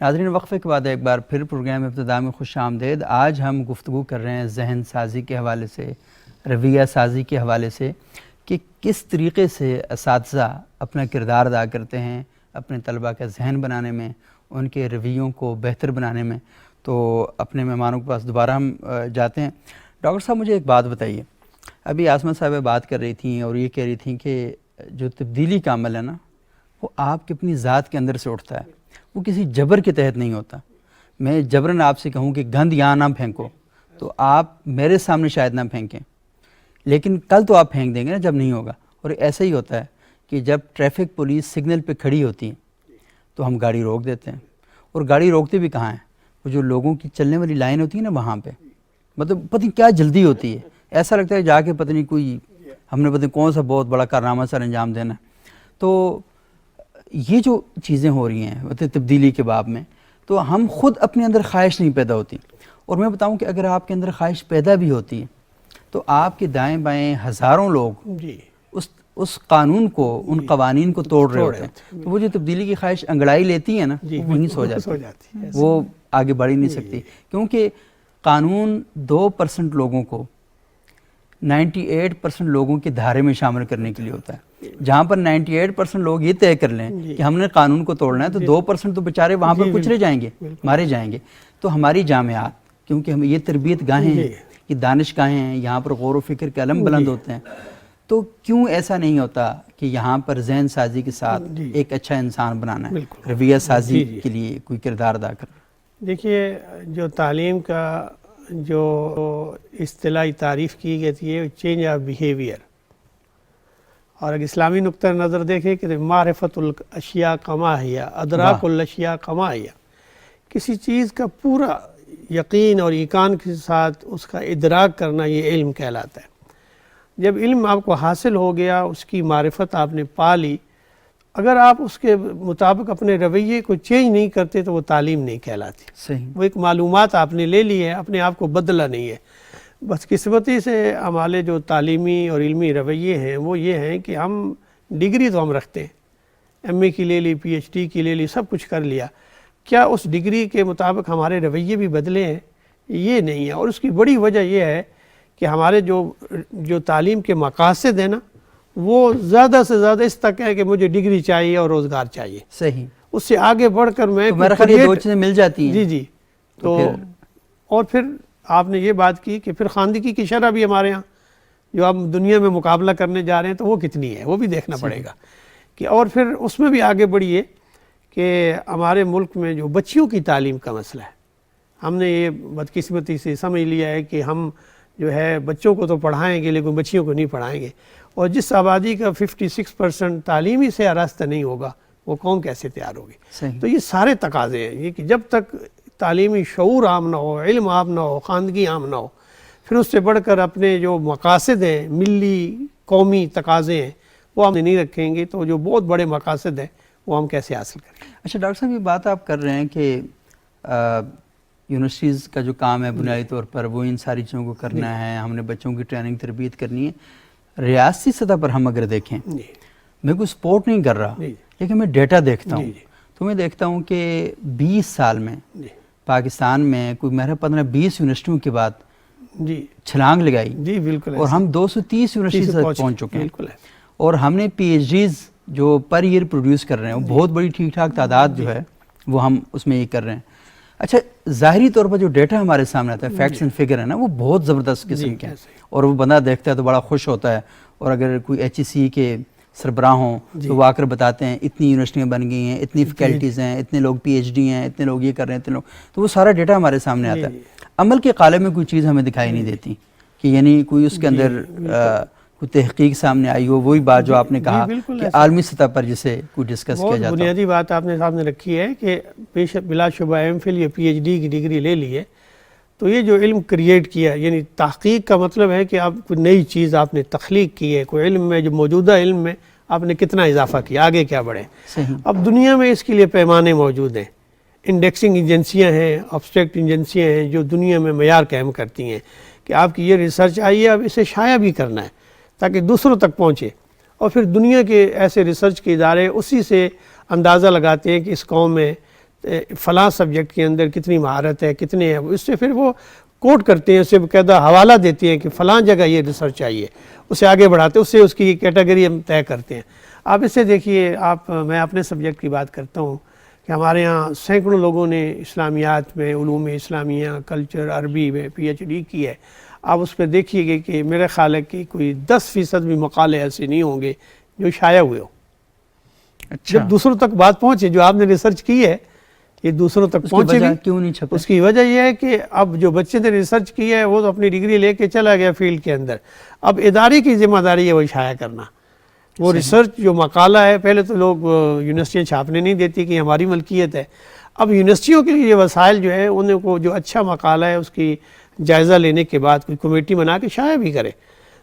ناظرین وقفے کے بعد ایک بار پھر پروگرام ابتدا میں خوش آمدید. آج ہم گفتگو کر رہے ہیں ذہن سازی کے حوالے سے, رویہ سازی کے حوالے سے, کہ کس طریقے سے اساتذہ اپنا کردار ادا کرتے ہیں اپنے طلباء کا ذہن بنانے میں, ان کے رویوں کو بہتر بنانے میں. تو اپنے مہمانوں کے پاس دوبارہ ہم جاتے ہیں. ڈاکٹر صاحب مجھے ایک بات بتائیے, ابھی آسمہ صاحبہ بات کر رہی تھیں اور یہ کہہ رہی تھیں کہ جو تبدیلی کا عمل ہے نا, وہ آپ کی اپنی ذات کے اندر سے اٹھتا ہے, وہ کسی جبر کے تحت نہیں ہوتا. میں جبراً آپ سے کہوں کہ گند یہاں نہ پھینکو, تو آپ میرے سامنے شاید نہ پھینکیں, لیکن کل تو آپ پھینک دیں گے نا جب نہیں ہوگا. اور ایسا ہی ہوتا ہے کہ جب ٹریفک پولیس سگنل پہ کھڑی ہوتی ہے تو ہم گاڑی روک دیتے ہیں, اور گاڑی روکتے بھی کہاں ہیں, وہ جو لوگوں کی چلنے والی لائن ہوتی ہے نا وہاں پہ, مطلب پتہ نہیں کیا جلدی ہوتی ہے, ایسا لگتا ہے جا کے پتہ نہیں کوئی ہم نے پتہ نہیں کون سا بہت بڑا کارنامہ سر انجام دینا. تو یہ جو چیزیں ہو رہی ہیں تبدیلی کے باب میں, تو ہم خود اپنے اندر خواہش نہیں پیدا ہوتی. اور میں بتاؤں کہ اگر آپ کے اندر خواہش پیدا بھی ہوتی ہے تو آپ کے دائیں بائیں ہزاروں لوگ اس قانون کو, ان قوانین کو توڑ رہے ہوتے ہیں. تو وہ جو تبدیلی کی خواہش انگڑائی لیتی ہے نا, وہ وہیں سو جاتی ہے, وہ آگے بڑھ ہی نہیں سکتی. کیونکہ قانون 2% لوگوں کو 98% لوگوں کے دھارے میں شامل کرنے کے لیے ہوتا ہے. جہاں پر 98% لوگ یہ طے کر لیں کہ ہم نے قانون کو توڑنا ہے, تو 2% تو بیچارے وہاں پر کچلے جائیں گے, مارے جائیں گے. تو ہماری جامعات, کیونکہ ہم یہ تربیت گاہیں ہیں, یہ دانش گاہیں ہیں, یہاں پر غور و فکر کے علم بلند ہوتے ہیں, تو کیوں ایسا نہیں ہوتا کہ یہاں پر ذہن سازی کے ساتھ ایک اچھا انسان بنانا ہے, رویہ سازی کے لیے کوئی کردار ادا کرنا. دیکھیے, جو تعلیم کا جو اصطلاحی تعریف کی گئی ہے چینج آف بیہیویئر, اور اگر اسلامی نقطہ نظر دیکھیں کہ معرفت الاشیاء کما ہیا, ادراک الاشیاء کما ہیا, کسی چیز کا پورا یقین اور ایقان کے ساتھ اس کا ادراک کرنا یہ علم کہلاتا ہے۔ جب علم آپ کو حاصل ہو گیا، اس کی معرفت آپ نے پا لی، اگر آپ اس کے مطابق اپنے رویے کو چینج نہیں کرتے تو وہ تعلیم نہیں کہلاتی۔ صحیح۔ وہ ایک معلومات آپ نے لے لی ہے، اپنے آپ کو بدلا نہیں ہے۔ بس قسمتی سے ہمارے جو تعلیمی اور علمی رویے ہیں وہ یہ ہیں کہ ہم ڈگری تو ہم رکھتے ہیں، ایم اے کی لے لی، پی ایچ ڈی کی لے لی، سب کچھ کر لیا، کیا اس ڈگری کے مطابق ہمارے رویے بھی بدلے ہیں؟ یہ نہیں ہے۔ اور اس کی بڑی وجہ یہ ہے کہ ہمارے جو تعلیم کے مقاصد ہیں نا، وہ زیادہ سے زیادہ اس تک ہے کہ مجھے ڈگری چاہیے اور روزگار چاہیے۔ صحیح۔ اس سے آگے بڑھ کر میں تو میرا خیال یہ دو چیزیں مل جاتی ہیں۔ جی جی۔ تو اور پھر آپ نے یہ بات کی کہ پھر خواندگی کی شرح بھی ہمارے ہاں جو ہم دنیا میں مقابلہ کرنے جا رہے ہیں تو وہ کتنی ہے، وہ بھی دیکھنا پڑے گا کہ اور پھر اس میں بھی آگے بڑھیے کہ ہمارے ملک میں جو بچیوں کی تعلیم کا مسئلہ ہے، ہم نے یہ بدقسمتی سے سمجھ لیا ہے کہ ہم جو ہے بچوں کو تو پڑھائیں گے لیکن بچیوں کو نہیں پڑھائیں گے، اور جس آبادی کا 56% تعلیمی سے آراستہ نہیں ہوگا وہ قوم کیسے تیار ہوگی؟ صحیح۔ تو یہ سارے تقاضے ہیں، یہ کہ جب تک تعلیمی شعور عام نہ ہو، علم عام نہ ہو، خواندگی عام نہ ہو، پھر اس سے بڑھ کر اپنے جو مقاصد ہیں، ملی قومی تقاضے ہیں، وہ ہم نہیں رکھیں گے تو جو بہت بڑے مقاصد ہیں وہ ہم کیسے حاصل کریں؟ اچھا ڈاکٹر صاحب، یہ بات آپ کر رہے ہیں کہ یونیورسٹیز کا جو کام ہے بنیادی طور پر وہ ان ساری چیزوں کو کرنا ہے، ہم نے بچوں کی ٹریننگ تربیت کرنی ہے۔ ریاستی سطح پر ہم اگر دیکھیں، میں کوئی سپورٹ نہیں کر رہا لیکن میں ڈیٹا دیکھتا ہوں تو میں دیکھتا ہوں کہ 20 سال میں پاکستان میں کوئی میرا 15-20 یونیورسٹیوں کے بعد چھلانگ لگائی، جی بالکل، اور ہم 230 یونیورسٹی تک پہنچ چکے ہیں، بالکل ہے۔ اور ہم نے پی ایچ ڈیز جو پر ایئر پروڈیوس کر رہے ہیں وہ بہت بڑی ٹھیک ٹھاک تعداد جو ہے وہ ہم اس میں یہ کر رہے ہیں۔ اچھا، ظاہری طور پر جو ڈیٹا ہمارے سامنے آتا ہے، فیکٹس اینڈ فگر ہے نا، وہ بہت زبردست قسم کے ہیں، اور وہ بندہ دیکھتا ہے تو بڑا خوش ہوتا ہے، اور اگر کوئی ایچ ای سی کے سربراہ ہوں تو وہ آ کر بتاتے ہیں اتنی یونیورسٹیاں بن گئی ہیں، اتنی فیکلٹیز ہیں، اتنے لوگ پی ایچ ڈی ہیں، اتنے لوگ یہ کر رہے ہیں، اتنے لوگ، تو وہ سارا ڈیٹا ہمارے سامنے آتا ہے۔ عمل کے قالب میں کوئی چیز ہمیں دکھائی نہیں دیتی کہ یعنی کوئی اس کے اندر کوئی تحقیق سامنے آئی ہو، وہی بات جو آپ نے کہا کہ عالمی سطح پر جسے کوئی ڈسکس کیا جاتا ہے۔ بنیادی بات آپ نے سامنے رکھی ہے کہ بلا شبہ ایم فل یا پی ایچ ڈی کی ڈگری لے لی ہے تو یہ جو علم کریٹ کیا، یعنی تحقیق کا مطلب ہے کہ آپ کوئی نئی چیز آپ نے تخلیق کی ہے، کوئی علم میں جو موجودہ علم میں آپ نے کتنا اضافہ کیا، آگے کیا بڑھے۔ اب دنیا میں اس کے لیے پیمانے موجود ہیں، انڈیکسنگ ایجنسیاں ہیں، ابسٹریکٹ ایجنسیاں ہیں جو دنیا میں معیار قائم کرتی ہیں کہ آپ کی یہ ریسرچ آئی ہے، اب اسے شائع بھی کرنا ہے تاکہ دوسروں تک پہنچے، اور پھر دنیا کے ایسے ریسرچ کے ادارے اسی سے اندازہ لگاتے ہیں کہ اس قوم میں فلاں سبجیکٹ کے اندر کتنی مہارت ہے، کتنے ہیں، اس سے پھر وہ کوٹ کرتے ہیں، اسے باقاعدہ حوالہ دیتے ہیں کہ فلاں جگہ یہ ریسرچ چاہیے، اسے آگے بڑھاتے ہیں، اس سے اس کی کیٹیگری ہم طے کرتے ہیں۔ آپ اسے دیکھیے، میں اپنے سبجیکٹ کی بات کرتا ہوں کہ ہمارے ہاں سینکڑوں لوگوں نے اسلامیات میں، علوم اسلامیہ، کلچر، عربی میں پی ایچ ڈی کی ہے۔ آپ اس پہ دیکھیے گے کہ میرے خیال ہے کہ کوئی 10% بھی مقالے ایسے نہیں ہوں گے جو شائع ہوئے ہوں۔ جب دوسروں تک بات پہنچے، جو آپ نے ریسرچ کی ہے یہ دوسروں تک پہنچے گی، کیوں نہیں چھپے؟ اس کی وجہ یہ ہے کہ اب جو بچے نے ریسرچ کی ہے وہ تو اپنی ڈگری لے کے چلا گیا فیلڈ کے اندر، اب ادارے کی ذمہ داری ہے وہ شائع کرنا۔ وہ ریسرچ جو مقالہ ہے، پہلے تو لوگ یونیورسٹیاں چھاپنے نہیں دیتی کہ ہماری ملکیت ہے، اب یونیورسٹیوں کے لیے یہ وسائل جو ہے انہیں کو جو اچھا مقالہ ہے اس کی جائزہ لینے کے بعد کوئی کمیٹی بنا کے شائع بھی کرے۔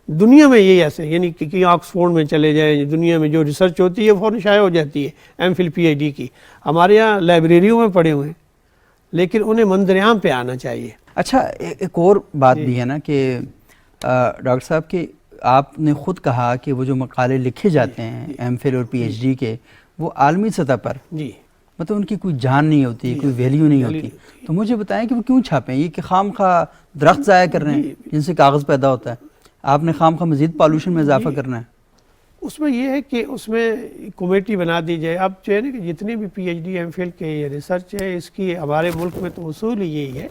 دنیا میں یہی ایسے، یعنی کہ آکسفورڈ میں چلے جائیں، دنیا میں جو ریسرچ ہوتی ہے فوراً شائع ہو جاتی ہے، M Phil P H D کی۔ ہمارے یہاں لائبریریوں میں پڑے ہوئے ہیں لیکن انہیں منظر عام پہ آنا چاہیے۔ اچھا، ایک اور بات بھی ہے نا کہ ڈاکٹر صاحب کہ آپ نے خود کہا کہ وہ جو مقالے لکھے جاتے ہیں ایم فل اور پی ایچ ڈی کے، وہ عالمی سطح پر مطلب ان کی کوئی جان نہیں ہوتی، کوئی ویلیو نہیں ہوتی، تو مجھے بتائیں کہ وہ کیوں چھاپیں؟ یہ کہ خام خواہ درخت ضائع کر رہے ہیں جن سے کاغذ پیدا ہوتا ہے، آپ نے خام خواہ مزید پالوشن میں اضافہ کرنا ہے۔ اس میں یہ ہے کہ اس میں کمیٹی بنا دی جائے۔ اب جو ہے نا کہ جتنے بھی P H D M Phil کے یہ ریسرچ ہے، اس کی ہمارے ملک میں تو اصول ہی یہی ہے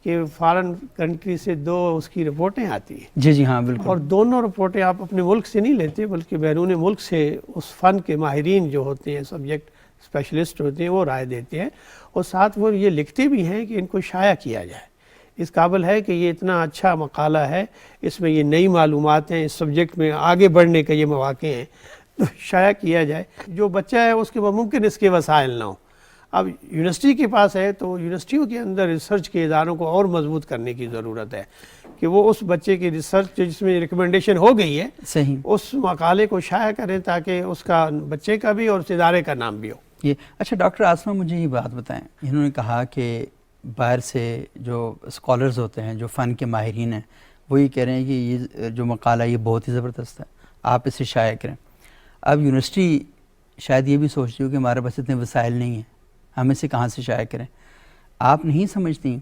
کہ فارن کنٹری سے 2 اس کی رپورٹیں آتی ہیں۔ جی جی ہاں بالکل، اور دونوں رپورٹیں آپ اپنے ملک سے نہیں لیتے بلکہ بیرون ملک سے اس فن کے ماہرین جو ہوتے ہیں، سبجیکٹ اسپیشلسٹ ہوتے ہیں، وہ رائے دیتے ہیں، اور ساتھ وہ یہ لکھتے بھی ہیں کہ ان کو شائع کیا جائے، اس قابل ہے کہ یہ اتنا اچھا مقالہ ہے، اس میں یہ نئی معلومات ہیں، اس سبجیکٹ میں آگے بڑھنے کا یہ مواقع ہیں، تو شائع کیا جائے۔ جو بچہ ہے اس کے ممکن اس کے وسائل نہ ہوں، اب یونیورسٹی کے پاس ہے تو یونیورسٹیوں کے اندر ریسرچ کے اداروں کو اور مضبوط کرنے کی ضرورت ہے کہ وہ اس بچے کی ریسرچ جس میں ریکمنڈیشن ہو گئی ہے صحیح اس مقالے کو شائع کریں تاکہ اس کا بچے کا بھی اور اس ادارے کا نام بھی ہو. یہ اچھا ڈاکٹر عاصمہ مجھے یہ بات بتائیں, انہوں نے کہا کہ باہر سے جو اسکالرز ہوتے ہیں جو فن کے ماہرین ہیں وہ یہ کہہ رہے ہیں کہ یہ جو مقالہ یہ بہت ہی زبردست ہے, آپ اسے شائع کریں. اب یونیورسٹی شاید یہ بھی سوچتی ہو کہ ہمارے پاس اتنے وسائل نہیں ہیں, ہم اسے کہاں سے شائع کریں. آپ نہیں سمجھتی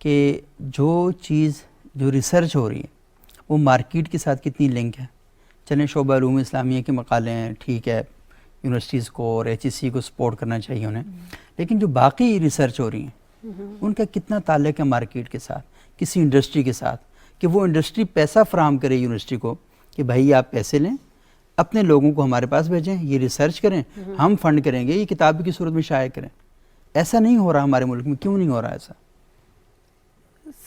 کہ جو چیز جو ریسرچ ہو رہی ہے وہ مارکیٹ کے ساتھ کتنی لنک ہے؟ چلیں شعبہ علوم اسلامیہ کے مقالے ہیں, ٹھیک ہے, یونیورسٹیز کو اور ایچ ای سی کو سپورٹ کرنا چاہیے انہیں, لیکن جو باقی ریسرچ ہو رہی ہیں ان کا کتنا تعلق ہے مارکیٹ کے ساتھ, کسی انڈسٹری کے ساتھ, کہ وہ انڈسٹری پیسہ فراہم کرے یونیورسٹی کو کہ بھائی آپ پیسے لیں, اپنے لوگوں کو ہمارے پاس بھیجیں, یہ ریسرچ کریں, ہم فنڈ کریں گے, یہ کتاب کی صورت میں شائع کریں. ایسا نہیں ہو رہا ہمارے ملک میں, کیوں نہیں ہو رہا ایسا؟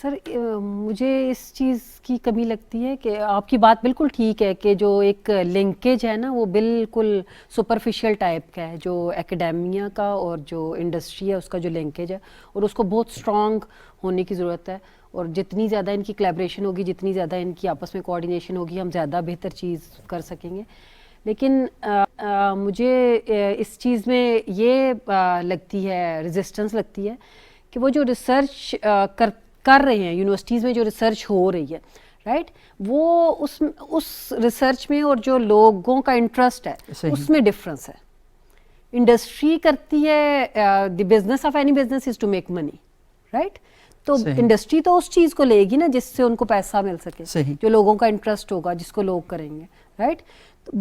سر مجھے اس چیز کی کمی لگتی ہے کہ آپ کی بات بالکل ٹھیک ہے کہ جو ایک لنکیج ہے نا وہ بالکل سپرفیشل ٹائپ کا ہے, جو ایکیڈیمیا کا اور جو انڈسٹری ہے اس کا جو لنکیج ہے, اور اس کو بہت اسٹرانگ ہونے کی ضرورت ہے. اور جتنی زیادہ ان کی کولیبریشن ہوگی, جتنی زیادہ ان کی آپس میں کوآرڈینیشن ہوگی, ہم زیادہ بہتر چیز کر سکیں گے. لیکن مجھے اس چیز میں یہ لگتی ہے, ریزسٹنس لگتی ہے کہ وہ جو ریسرچ کر رہے ہیں یونیورسٹیز میں, جو ریسرچ ہو رہی ہے رائٹ, وہ اس ریسرچ میں اور جو لوگوں کا انٹرسٹ ہے اس میں ڈفرینس ہے. انڈسٹری کرتی ہے, the business of any business is to make money right, تو انڈسٹری تو اس چیز کو لے گی نا جس سے ان کو پیسہ مل سکے, جو لوگوں کا انٹرسٹ ہوگا, جس کو لوگ کریں گے رائٹ.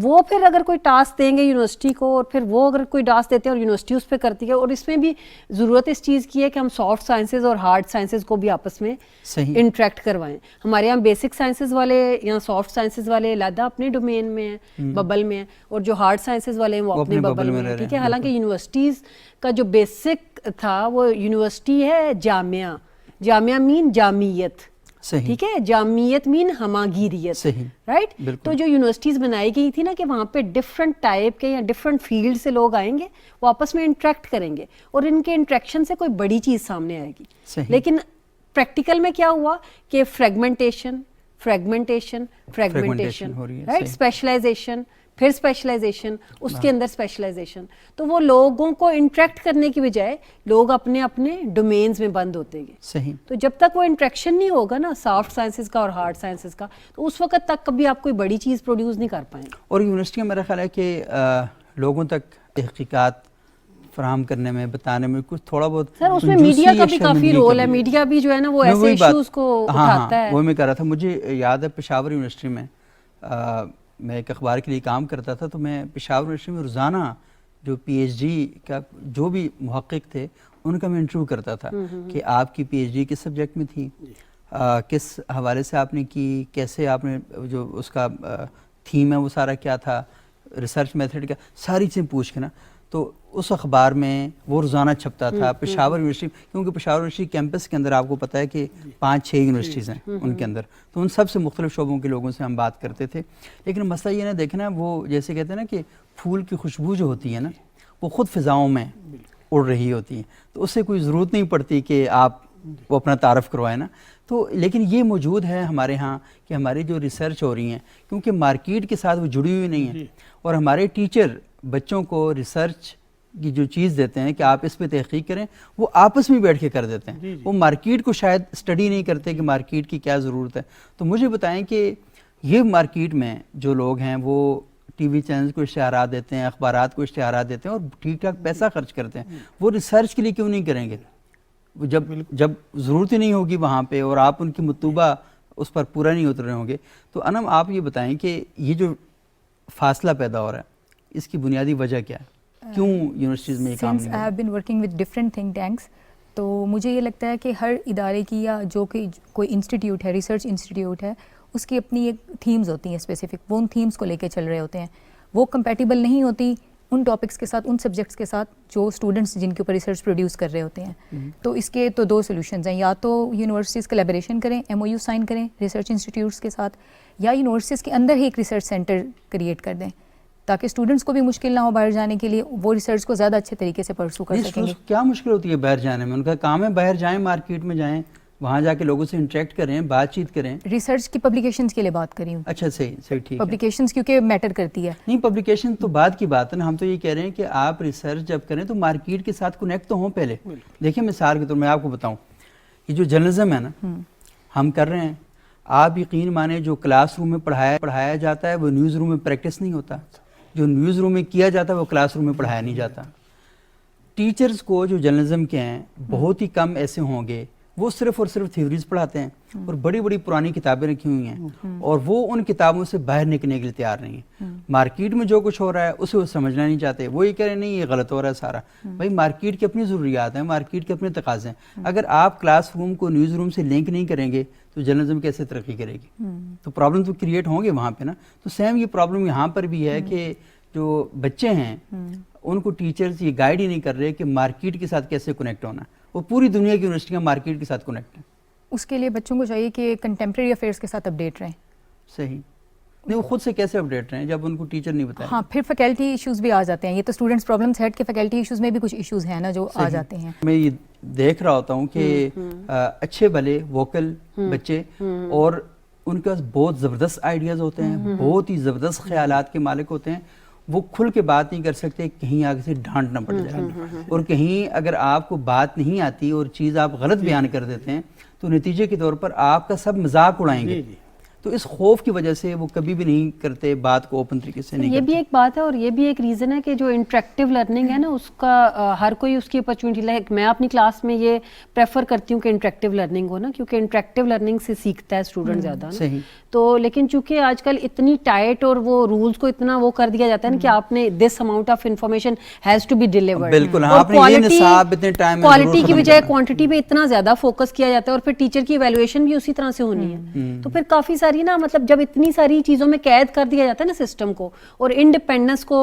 وہ پھر اگر کوئی ٹاسک دیں گے یونیورسٹی کو, اور پھر وہ اگر کوئی ٹاسک دیتے ہیں اور یونیورسٹی اس پہ کرتی ہے, اور اس میں بھی ضرورت اس چیز کی ہے کہ ہم سافٹ سائنسز اور ہارڈ سائنسز کو بھی آپس میں انٹریکٹ کروائیں. ہمارے یہاں بیسک سائنسز والے یا سافٹ سائنسز والے علیحدہ اپنے ڈومین میں ہیں, ببل میں ہیں, اور جو ہارڈ سائنسز والے ہیں وہ اپنے ببل میں ہیں, ٹھیک ہے. حالانکہ یونیورسٹیز کا جو بیسک تھا وہ یونیورسٹی ہے جامعہ, جامعہ مین جامعیت, ٹھیک ہے, جامعیت مین ہماگیریت رائٹ. تو جو یونیورسٹیز بنائی گئی تھی نا کہ وہاں پہ ڈفرنٹ ٹائپ کے یا ڈفرنٹ فیلڈ سے لوگ آئیں گے, وہ آپس میں انٹریکٹ کریں گے, اور ان کے انٹریکشن سے کوئی بڑی چیز سامنے آئے گی. لیکن پریکٹیکل میں کیا ہوا کہ فریگمنٹیشن رائٹ, اسپیشلائزیشن, پھر اسپیشلائزیشن, اس کے اندر اسپیشلائزیشن. تو وہ لوگوں کو انٹریکٹ کرنے کی بجائے لوگ اپنے اپنے ڈومینز میں بند ہوتے گئے. صحیح. تو جب تک وہ انٹریکشن نہیں ہوگا نا سافٹ سائنسز کا اور ہارڈ سائنسز کا, تو اس وقت تک کبھی آپ کوئی بڑی چیز پروڈیوس نہیں کر پائیں گے. اور یونیورسٹیاں میرا خیال ہے کہ لوگوں تک تحقیقات فراہم کرنے میں, بتانے میں کچھ تھوڑا بہت, سر اس میں میڈیا کا بھی کافی رول ہے. میڈیا بھی جو ہے نا وہ ایسے ایشوز کو اٹھاتا ہے. وہ میں کہہ رہا تھا, مجھے یاد ہے پشاور یونیورسٹی میں میں ایک اخبار کے لیے کام کرتا تھا, تو میں پشاور یونیورسٹی میں روزانہ جو پی ایچ ڈی کا جو بھی محقق تھے ان کا میں انٹرویو کرتا تھا کہ آپ کی پی ایچ ڈی کس سبجیکٹ میں تھی, کس حوالے سے آپ نے کی, کیسے آپ نے جو اس کا تھیم ہے وہ سارا کیا تھا, ریسرچ میتھڈ کیا, ساری چیزیں پوچھ کے نا. تو اس اخبار میں وہ روزانہ چھپتا تھا پشاور یونیورسٹی, کیونکہ پشاور یونیورسٹی کیمپس کے اندر آپ کو پتہ ہے کہ 5-6 یونیورسٹیز ہیں ان کے اندر, تو ان سب سے مختلف شعبوں کے لوگوں سے ہم بات کرتے تھے. لیکن مسئلہ یہ نا دیکھنا, وہ جیسے کہتے ہیں نا کہ پھول کی خوشبو جو ہوتی ہے نا وہ خود فضاؤں میں اڑ رہی ہوتی ہے, تو اس سے کوئی ضرورت نہیں پڑتی کہ آپ وہ اپنا تعارف کروائیں نا. تو لیکن یہ موجود ہے ہمارے ہاں کہ ہماری جو ریسرچ ہو رہی ہیں کیونکہ مارکیٹ کے ساتھ وہ جڑی ہوئی نہیں ہیں, اور ہمارے ٹیچر بچوں کو ریسرچ کی جو چیز دیتے ہیں کہ آپ اس پہ تحقیق کریں, وہ آپس میں بیٹھ کے کر دیتے ہیں. وہ مارکیٹ کو شاید اسٹڈی نہیں کرتے کہ مارکیٹ کی کیا ضرورت ہے. تو مجھے بتائیں کہ یہ مارکیٹ میں جو لوگ ہیں وہ ٹی وی چینلز کو اشتہارات دیتے ہیں, اخبارات کو اشتہارات دیتے ہیں اور ٹھیک ٹھاک پیسہ خرچ کرتے ہیں, وہ ریسرچ کے لیے کیوں نہیں کریں گے جب ضرورت ہی نہیں ہوگی وہاں پہ, اور آپ ان کی مطلوبہ اس پر پورا نہیں اتر رہے ہوں گے. تو انم آپ یہ بتائیں کہ یہ جو فاصلہ پیدا ہو رہا ہے اس کی بنیادی وجہ کیا ہے, کیوں یونیورسٹیز میں یہ کام نہیں Since I have been working with different think tanks, تو مجھے یہ لگتا ہے کہ ہر ادارے کی یا جو کہ کوئی انسٹیٹیوٹ ہے, ریسرچ انسٹیٹیوٹ ہے, اس کی اپنی ایک تھیمز ہوتی ہیں اسپیسیفک, وہ ان تھیمز کو لے کے چل رہے ہوتے ہیں. وہ کمپیٹیبل نہیں ہوتی ان ٹاپکس کے ساتھ, ان سبجیکٹس کے ساتھ جو اسٹوڈنٹس جن کے اوپر ریسرچ پروڈیوس کر رہے ہوتے ہیں. تو اس کے تو 2 سولوشنز ہیں, یا تو یونیورسٹیز کولیبریشن کریں, MOU سائن کریں ریسرچ انسٹیٹیوٹس کے ساتھ, یا یونیورسٹیز کے اندر ہی ایک ریسرچ سینٹر کریٹ کر دیں تاکہ اسٹوڈنٹس کو بھی مشکل نہ ہو باہر جانے کے لیے, وہ ریسرچ کو زیادہ اچھے طریقے سے پرسو کر سکیں گے. کیا مشکل ہوتی ہے باہر جانے میں؟ ان کا کام ہے باہر جائیں, مارکیٹ میں جائیں, وہاں جا کے لوگوں سے انٹریکٹ کریں, بات چیت کریں. ریسرچ کی پبلیکیشنز کے لیے بات کری ہوں. اچھا صحیح ٹھیک ہے. پبلیکیشنز کیونکہ میٹر کرتی ہے. نہیں پبلیکیشن تو بعد کی بات ہے نا, ہم تو یہ کہہ رہے ہیں کہ آپ ریسرچ جب کریں تو مارکیٹ کے ساتھ کنیکٹ تو ہوں پہلے. دیکھیں مثال کے طور میں آپ کو بتاؤں, یہ جو جرنلزم ہے نا ہم کر رہے ہیں, آپ یقین مانیں جو کلاس روم میں پڑھایا جاتا ہے وہ نیوز روم میں پریکٹس نہیں ہوتا, جو نیوز روم میں کیا جاتا ہے وہ کلاس روم میں پڑھایا نہیں جاتا. ٹیچرز کو جو جرنلزم کے ہیں بہت ہی کم ایسے ہوں گے وہ صرف اور صرف تھیوریز پڑھاتے ہیں اور بڑی بڑی پرانی کتابیں رکھی ہوئی ہیں اور وہ ان کتابوں سے باہر نکلنے کے لیے تیار نہیں ہیں. مارکیٹ میں جو کچھ ہو رہا ہے اسے وہ سمجھنا نہیں چاہتے, وہ یہ کہہ رہے ہیں نہیں یہ غلط ہو رہا ہے سارا. بھائی مارکیٹ کی اپنی ضروریات ہیں, مارکیٹ کے اپنے تقاضے ہیں. اگر آپ کلاس روم کو نیوز روم سے لنک نہیں کریں گے تو جرنلزم کیسے ترقی کرے گی؟ تو پرابلم تو کریٹ ہوں گے وہاں پہ نا. تو سیم یہ پرابلم یہاں پر بھی ہے کہ جو بچے ہیں ان کو ٹیچرز یہ گائیڈ ہی نہیں کر رہے کہ مارکیٹ کے ساتھ کیسے کنیکٹ ہونا. وہ پوری دنیا کی یونیورسٹیاں مارکیٹ کے ساتھ کنیکٹ ہیں. اس کے لیے بچوں کو چاہیے کہ کنٹمپریری افیئرس کے ساتھ اپڈیٹ رہیں. صحیح. نہیں وہ خود سے کیسے اپڈیٹ رہیں جب ان کو ٹیچر نہیں بتائے؟ ہاں پھر فیکلٹی ایشوز بھی آ جاتے ہیں. یہ تو اسٹوڈنٹس پرابلمس ہیڈ کے فیکلٹی ایشوز میں بھی کچھ ایشوز ہیں نا جو آ جاتے ہیں. میں یہ دیکھ رہا ہوتا ہوں کہ اچھے بھلے ووکل بچے اور ان کے پاس بہت زبردست آئیڈیاز ہوتے ہیں, بہت ہی زبردست خیالات کے مالک ہوتے ہیں, وہ کھل کے بات نہیں کر سکتے, کہیں آگے سے ڈانٹ نہ پڑ جائے. اور کہیں اگر آپ کو بات نہیں آتی اور چیز آپ غلط بیان کر دیتے ہیں تو نتیجے کے طور پر آپ کا سب مذاق اڑائیں گے. تو اس خوف کی وجہ سے وہ کبھی بھی نہیں کرتے بات کو اوپن طریقے سے نہیں کرتے. یہ بھی ایک بات ہے اور یہ بھی ایک ریزن ہے کہ جو انٹریکٹیو لرننگ ہے نا اس کا ہر کوئی اس کی اپرچونٹی لائک میں اپنی کلاس میں یہ پریفر کرتی ہوں کہ انٹریکٹیو لرننگ ہو نا, کیونکہ انٹریکٹیو لرننگ سے سیکھتا ہے اسٹوڈنٹ زیادہ نا. تو لیکن چونکہ آج کل اتنی ٹائٹ اور وہ رولز کو اتنا وہ کر دیا جاتا ہے نا کہ آپ نے this amount of information has to be delivered. بالکل آپ نے یہ نصاب اتنے ٹائم میں کوالٹی کی بجائے کوانٹٹی پہ اتنا زیادہ فوکس کیا جاتا ہے اور پھر ٹیچر کی ایویلویشن بھی اسی طرح سے ہونی ہے. تو پھر کافی ساری نا مطلب جب اتنی ساری چیزوں میں قید کر دیا جاتا ہے نا سسٹم کو اور انڈیپینڈنس کو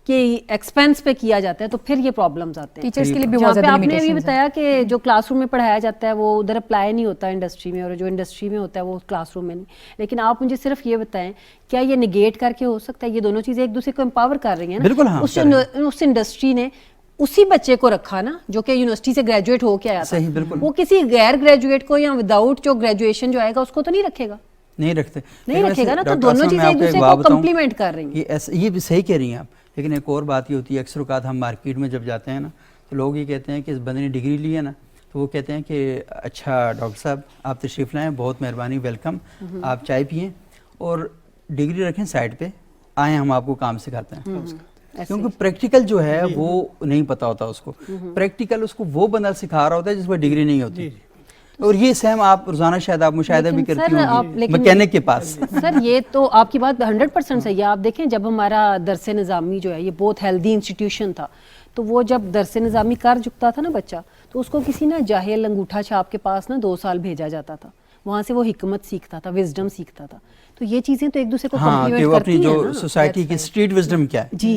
کہ ایکسپینس پہ کیا جاتا ہے تو پھر یہ پرابلمز آتے ہیں ٹیچرز کے لیے بھی. جہاں پہ آپ نے بھی بتایا کہ جو کلاس روم میں پڑھایا جاتا ہے وہ ادھر اپلائی نہیں ہوتا انڈسٹری میں, اور جو انڈسٹری میں ہوتا ہے وہ کلاس روم میں نہیں. لیکن آپ مجھے صرف یہ بتائیں کیا یہ نگیٹ کر کے ہو سکتا ہے؟ یہ دونوں چیزیں ایک دوسرے کو امپاور کر رہی ہیں نا. اس انڈسٹری نے اسی بچے کو رکھا نا جو کہ یونیورسٹی سے گریجویٹ ہو کے آیا تھا, وہ کسی غیر گریجویٹ کو یا وداؤٹ جو گریجویشن جو آئے گا اس کو تو نہیں رکھے گا, نہیں رکھے گا نا. تو دونوں چیزیں ایک دوسرے کو کمپلیمنٹ کر رہی ہیں. یہ بھی صحیح کہہ رہی ہیں آپ. لیکن ایک اور بات یہ ہوتی ہے اکثر اوقات ہم مارکیٹ میں جب جاتے ہیں نا تو لوگ یہ کہتے ہیں کہ اس بندے نے ڈگری لی ہے نا, تو وہ کہتے ہیں کہ اچھا ڈاکٹر صاحب آپ تشریف لائیں, بہت مہربانی, ویلکم, آپ چائے پئیں اور ڈگری رکھیں سائڈ پہ, آئیں ہم آپ کو کام سکھاتے ہیں. کیونکہ پریکٹیکل جو ہے وہ نہیں پتا ہوتا اس کو. پریکٹیکل اس کو وہ بندہ سکھا رہا ہوتا ہے جس پر ڈگری نہیں ہوتی. اور یہ سیم آپ روزانہ شاید آپ مشاہدہ بھی کرتی ہوں مکینک کے پاس. سر یہ تو آپ کی بات 100% صحیح ہے. آپ دیکھیں جب ہمارا درس نظامی جو ہے یہ بہت ہیلدی انسٹیٹیوشن تھا, تو وہ جب درس نظامی کر چکتا تھا نا بچہ, تو اس کو کسی نا جاہل انگوٹھا چھاپ کے پاس نا 2 سال بھیجا جاتا تھا, وہاں سے وہ حکمت سیکھتا تھا, وزڈم سیکھتا تھا. تو یہ چیزیں تو ایک دوسرے کو کمپلیمنٹ کرتی ہیں نا. جو سوسائٹی کی اسٹریٹ وزڈم کیا ہے جی,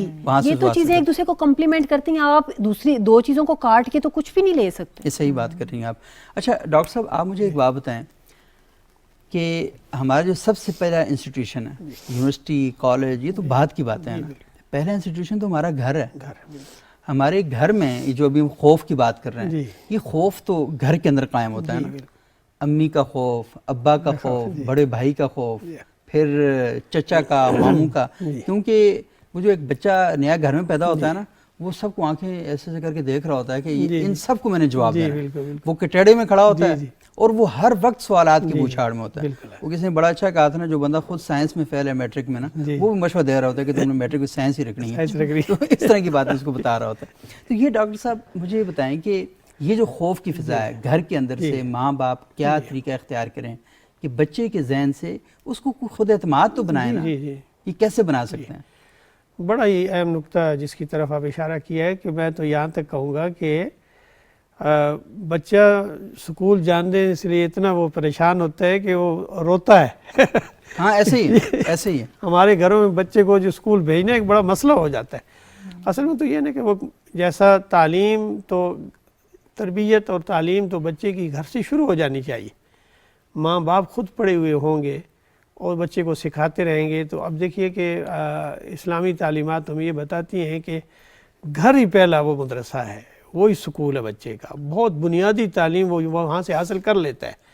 یہ تو چیزیں ایک دوسرے کو کمپلیمنٹ کرتی ہیں. آپ دوسری 2 چیزوں کو کاٹ کے تو کچھ بھی نہیں لے سکتے. یہ صحیح بات کر رہی ہیں آپ. اچھا ڈاکٹر صاحب آپ مجھے ایک بات بتائیں کہ ہمارا جو سب سے پہلا انسٹیٹیوشن ہے یونیورسٹی کالج, یہ تو بعد کی باتیں ہیں نا. پہلا انسٹیٹیوشن تو ہمارا گھر ہے. ہمارے گھر میں یہ جو ابھی ہم خوف کی بات کر رہے ہیں, یہ خوف تو گھر کے اندر قائم ہوتا ہے نا. امی کا خوف, ابا کا خوف, بڑے بھائی کا خوف, پھر چچا کا, ماموں کا. کیونکہ وہ جو ایک بچہ نیا گھر میں پیدا ہوتا ہے نا, وہ سب کو آنکھیں ایسے سے کر کے دیکھ رہا ہوتا ہے کہ ان سب کو میں نے جواب دینا ہے. وہ کٹڑے میں کھڑا ہوتا ہے اور وہ ہر وقت سوالات کی پوچھاڑ میں ہوتا ہے. وہ کسی نے بڑا اچھا کہا تھا نا, جو بندہ خود سائنس میں فیل ہے میٹرک میں نا, وہ بھی مشورہ دے رہا ہوتا ہے کہ تم نے میٹرک میں سائنس ہی رکھنی ہے. تو اس طرح کی باتیں اس کو بتا رہا ہوتا ہے. تو یہ ڈاکٹر صاحب مجھے بتائیں کہ یہ جو خوف کی فضا ہے گھر کے اندر سے, ماں باپ کیا طریقہ اختیار کریں کہ بچے کے ذہن سے اس کو خود اعتماد تو بنائے نا, یہ کیسے بنا سکتے ہیں؟ بڑا ہی اہم نقطہ جس کی طرف آپ اشارہ کیا ہے کہ میں تو یہاں تک کہوں گا کہ بچہ سکول جانے اس لیے اتنا وہ پریشان ہوتا ہے کہ وہ روتا ہے. ہاں ایسے ہی ہے. ہمارے گھروں میں بچے کو جو اسکول بھیجنا ایک بڑا مسئلہ ہو جاتا ہے. اصل میں تو یہ نا کہ وہ جیسا تعلیم تو تربیت اور تعلیم تو بچے کی گھر سے شروع ہو جانی چاہیے. ماں باپ خود پڑھے ہوئے ہوں گے اور بچے کو سکھاتے رہیں گے. تو اب دیکھیے کہ اسلامی تعلیمات ہمیں یہ بتاتی ہیں کہ گھر ہی پہلا وہ مدرسہ ہے, وہی سکول ہے بچے کا. بہت بنیادی تعلیم وہ وہاں سے حاصل کر لیتا ہے.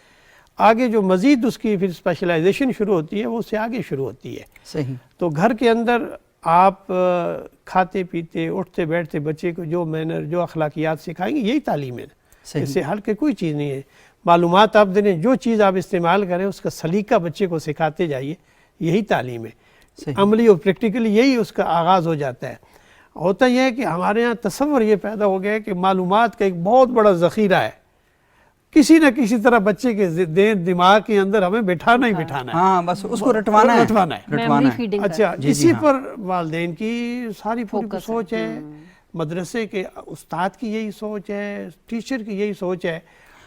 آگے جو مزید اس کی پھر اسپیشلائزیشن شروع ہوتی ہے وہ اس سے آگے شروع ہوتی ہے. صحیح. تو گھر کے اندر آپ کھاتے پیتے اٹھتے بیٹھتے بچے کو جو مینر جو اخلاقیات سکھائیں گے یہی تعلیم ہے. اس سے ہٹ کے کوئی چیز نہیں ہے. معلومات آپ دیں, جو چیز آپ استعمال کریں اس کا سلیقہ بچے کو سکھاتے جائیے, یہی تعلیم ہے. عملی اور پریکٹیکلی یہی اس کا آغاز ہو جاتا ہے. ہوتا یہ ہے کہ ہمارے ہاں تصور یہ پیدا ہو گیا ہے کہ معلومات کا ایک بہت بڑا ذخیرہ ہے, کسی نہ کسی طرح بچے کے دماغ کے اندر ہمیں بٹھانا ہی بٹھانا ہے. ہاں بس اس کو رٹوانا ہے. اچھا, اسی پر والدین کی ساری پوری سوچ ہے, مدرسے کے استاد کی یہی سوچ ہے, ٹیچر کی یہی سوچ ہے.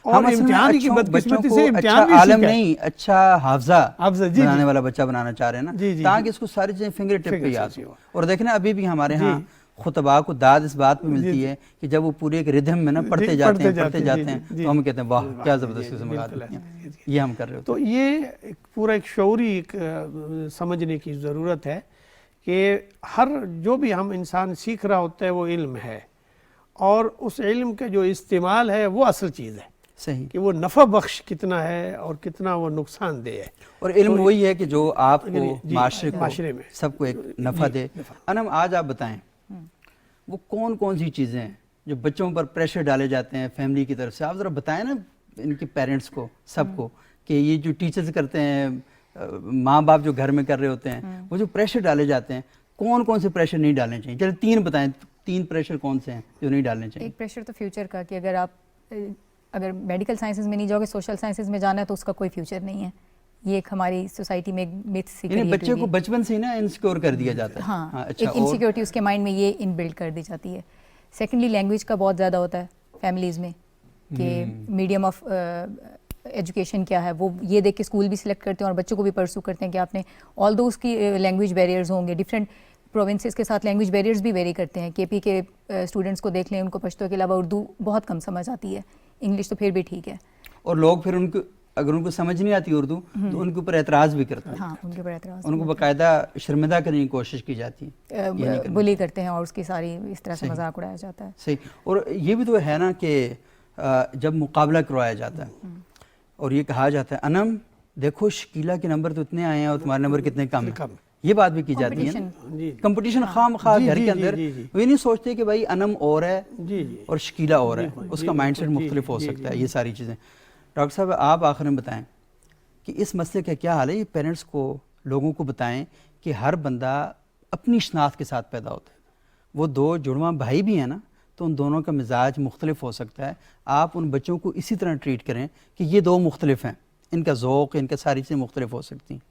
اور امتحان کی بدقسمتی سے امتحان بھی عالم نہیں, اچھا حافظہ بنانے والا بچہ بنانا چاہ رہے ہیں نا, تاکہ اس کو ساری چیزیں فنگر ٹپ پہ یاد ہو. اور دیکھنا ابھی بھی ہمارے ہاں خطباء کو داد اس بات پہ ملتی ہے کہ جب وہ پورے ایک ردھم میں نا پڑھتے جاتے ہیں تو ہم کہتے ہیں واہ کیا زبردستی سے مگا دیتے ہیں. یہ ہم کر رہے ہوتے ہیں. تو یہ پورا ایک شعوری ایک سمجھنے کی ضرورت ہے کہ ہر جو بھی ہم انسان سیکھ رہا ہوتا ہے وہ علم ہے, اور اس علم کا جو استعمال ہے وہ اصل چیز ہے. صحیح. کہ وہ نفع بخش کتنا ہے اور کتنا وہ نقصان دہ ہے. اور علم وہی ہے کہ جو آپ کو معاشرے میں سب کو ایک نفع دے. انم آج آپ بتائیں وہ کون کون سی چیزیں ہیں جو بچوں پر پریشر ڈالے جاتے ہیں فیملی کی طرف سے, آپ ذرا بتائیں نا ان کے پیرنٹس کو, سب کو, کہ یہ جو ٹیچرز کرتے ہیں, ماں باپ جو گھر میں کر رہے ہوتے ہیں, وہ جو پریشر ڈالے جاتے ہیں, کون کون سے پریشر نہیں ڈالنے چاہیے؟ چلے 3 بتائیں, 3 پریشر کون سے ہیں جو نہیں ڈالنے چاہیے؟ ایک پریشر تو فیوچر کا, کہ اگر میڈیکل سائنسز میں نہیں جاؤ گے, سوشل سائنسز میں جانا ہے تو اس کا کوئی فیوچر نہیں ہے. یہ ایک ہماری سوسائٹی میں ایک متھ سی کریٹ ہوئی ہے. بچے کو بچپن سے ہی نا انسیکیور کر دیا جاتا ہے. ہاں, ایک انسیکیورٹی اس کے مائنڈ میں یہ ان بلڈ کر دی جاتی ہے. سیکنڈلی لینگویج کا بہت زیادہ ہوتا ہے فیملیز میں, کہ میڈیم آف ایجوکیشن کیا ہے, وہ یہ دیکھ کے اسکول بھی سلیکٹ کرتے ہیں اور بچوں کو بھی پرسو کرتے ہیں کہ آپ نے, آل دو اس کی لینگویج بیریئرز ہوں گے, ڈفرینٹ پروونسز کے ساتھ لینگویج بیریئرز بھی ویری کرتے ہیں. کے پی کے اسٹوڈنٹس کو دیکھ لیں, ان کو پشتو کے علاوہ اردو بہت کم سمجھ آتی ہے, انگلش تو پھر بھی ٹھیک ہے. اور لوگ پھر ان کو اگر ان کو سمجھ نہیں آتی اردو تو ان کے اوپر اعتراض بھی کرتے ہیں. ہاں, ان کے اوپر اعتراض, ان کو باقاعدہ شرمندہ کرنے کی کوشش کی جاتی ہے, بلی کرتے ہیں اور اس کی ساری اس طرح سے مذاق اڑایا جاتا ہے. صحیح. اور یہ بھی تو ہے نا کہ جب مقابلہ کروایا جاتا ہے اور یہ کہا جاتا ہے انم دیکھو شکیلہ کے نمبر تو اتنے آئے ہیں اور تمہارے نمبر کتنے کم ہیں, یہ بات بھی کی جاتی ہے نا. کمپٹیشن خام خواہ گھر کے اندر, وہ یہ نہیں سوچتے کہ بھائی انم اور ہے اور شکیلہ اور ہے, اس کا مائنڈ سیٹ مختلف ہو سکتا ہے. یہ ساری چیزیں ڈاکٹر صاحب آپ آخر میں بتائیں کہ اس مسئلے کا کیا حال ہے. یہ پیرنٹس کو, لوگوں کو بتائیں کہ ہر بندہ اپنی شناخت کے ساتھ پیدا ہوتا ہے. وہ 2 جڑواں بھائی بھی ہیں نا, تو ان دونوں کا مزاج مختلف ہو سکتا ہے. آپ ان بچوں کو اسی طرح ٹریٹ کریں کہ یہ 2 مختلف ہیں, ان کا ذوق, ان کا ساری چیزیں مختلف ہو سکتی ہیں.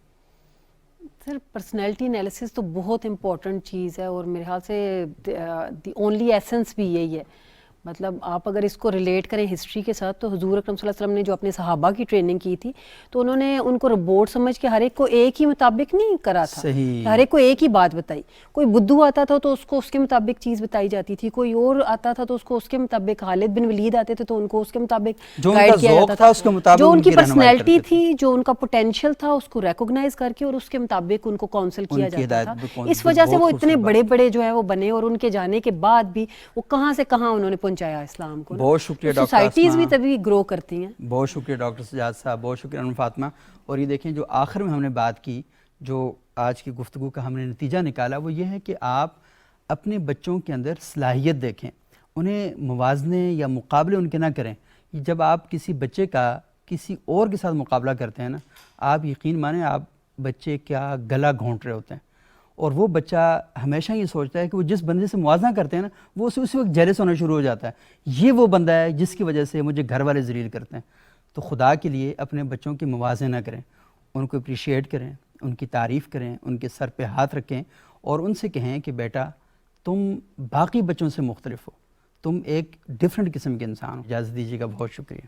سر پرسنالٹی انالیسس تو بہت امپورٹنٹ چیز ہے, اور میرے خیال سے دی اونلی ایسنس بھی یہی ہے. مطلب آپ اگر اس کو ریلیٹ کریں ہسٹری کے ساتھ, تو حضور اکرم صلی اللہ علیہ وسلم نے جو اپنے صحابہ کی ٹریننگ کی تھی, تو انہوں نے ان کو روبوٹ سمجھ کے ہر ایک کو ایک ہی مطابق نہیں کرا تھا. ہر ایک کو ایک ہی بات بتائی. کوئی بدھو آتا تھا تو اس کو اس کے مطابق چیز بتائی جاتی تھی, کوئی اور آتا تھا تو اس کو اس کے مطابق, خالد بن ولید آتے تھے تو ان کو اس کے مطابق گائیڈ کیا جاتا تھا. جو ان کی پرسنالٹی تھی, جو ان کا پوٹینشیل تھا, اس کو ریکوگنائز کر کے اور اس کے مطابق ان کو کاؤنسل کیا جاتا تھا. اس وجہ سے وہ اتنے بڑے بڑے جو ہیں وہ بنے, اور ان کے جانے کے بعد بھی وہ کہاں سے کہاں انہوں نے پہنچایا اسلام کو. بہت شکریہ ڈاکٹر سوسائٹیز بھی تبھی گرو کرتی ہیں. بہت شکریہ ڈاکٹر سجاد صاحب, بہت شکریہ انم فاطمہ. اور یہ دیکھیں جو آخر میں ہم نے بات کی, جو آج کی گفتگو کا ہم نے نتیجہ نکالا, وہ یہ ہے کہ آپ اپنے بچوں کے اندر صلاحیت دیکھیں, انہیں موازنے یا مقابلے ان کے نہ کریں. جب آپ کسی بچے کا کسی اور کے ساتھ مقابلہ کرتے ہیں نا, آپ یقین مانیں آپ بچے کا گلا گھونٹ رہے ہوتے ہیں, اور وہ بچہ ہمیشہ یہ سوچتا ہے کہ وہ جس بندے سے موازنہ کرتے ہیں نا, وہ اسی وقت جیلس ہونا شروع ہو جاتا ہے, یہ وہ بندہ ہے جس کی وجہ سے مجھے گھر والے ذلیل کرتے ہیں. تو خدا کے لیے اپنے بچوں کی موازنہ نہ کریں, ان کو اپریشیٹ کریں, ان کی تعریف کریں, ان کے سر پہ ہاتھ رکھیں, اور ان سے کہیں کہ بیٹا تم باقی بچوں سے مختلف ہو, تم ایک ڈیفرنٹ قسم کے انسان ہو. اجازت دیجیے گا, بہت شکریہ.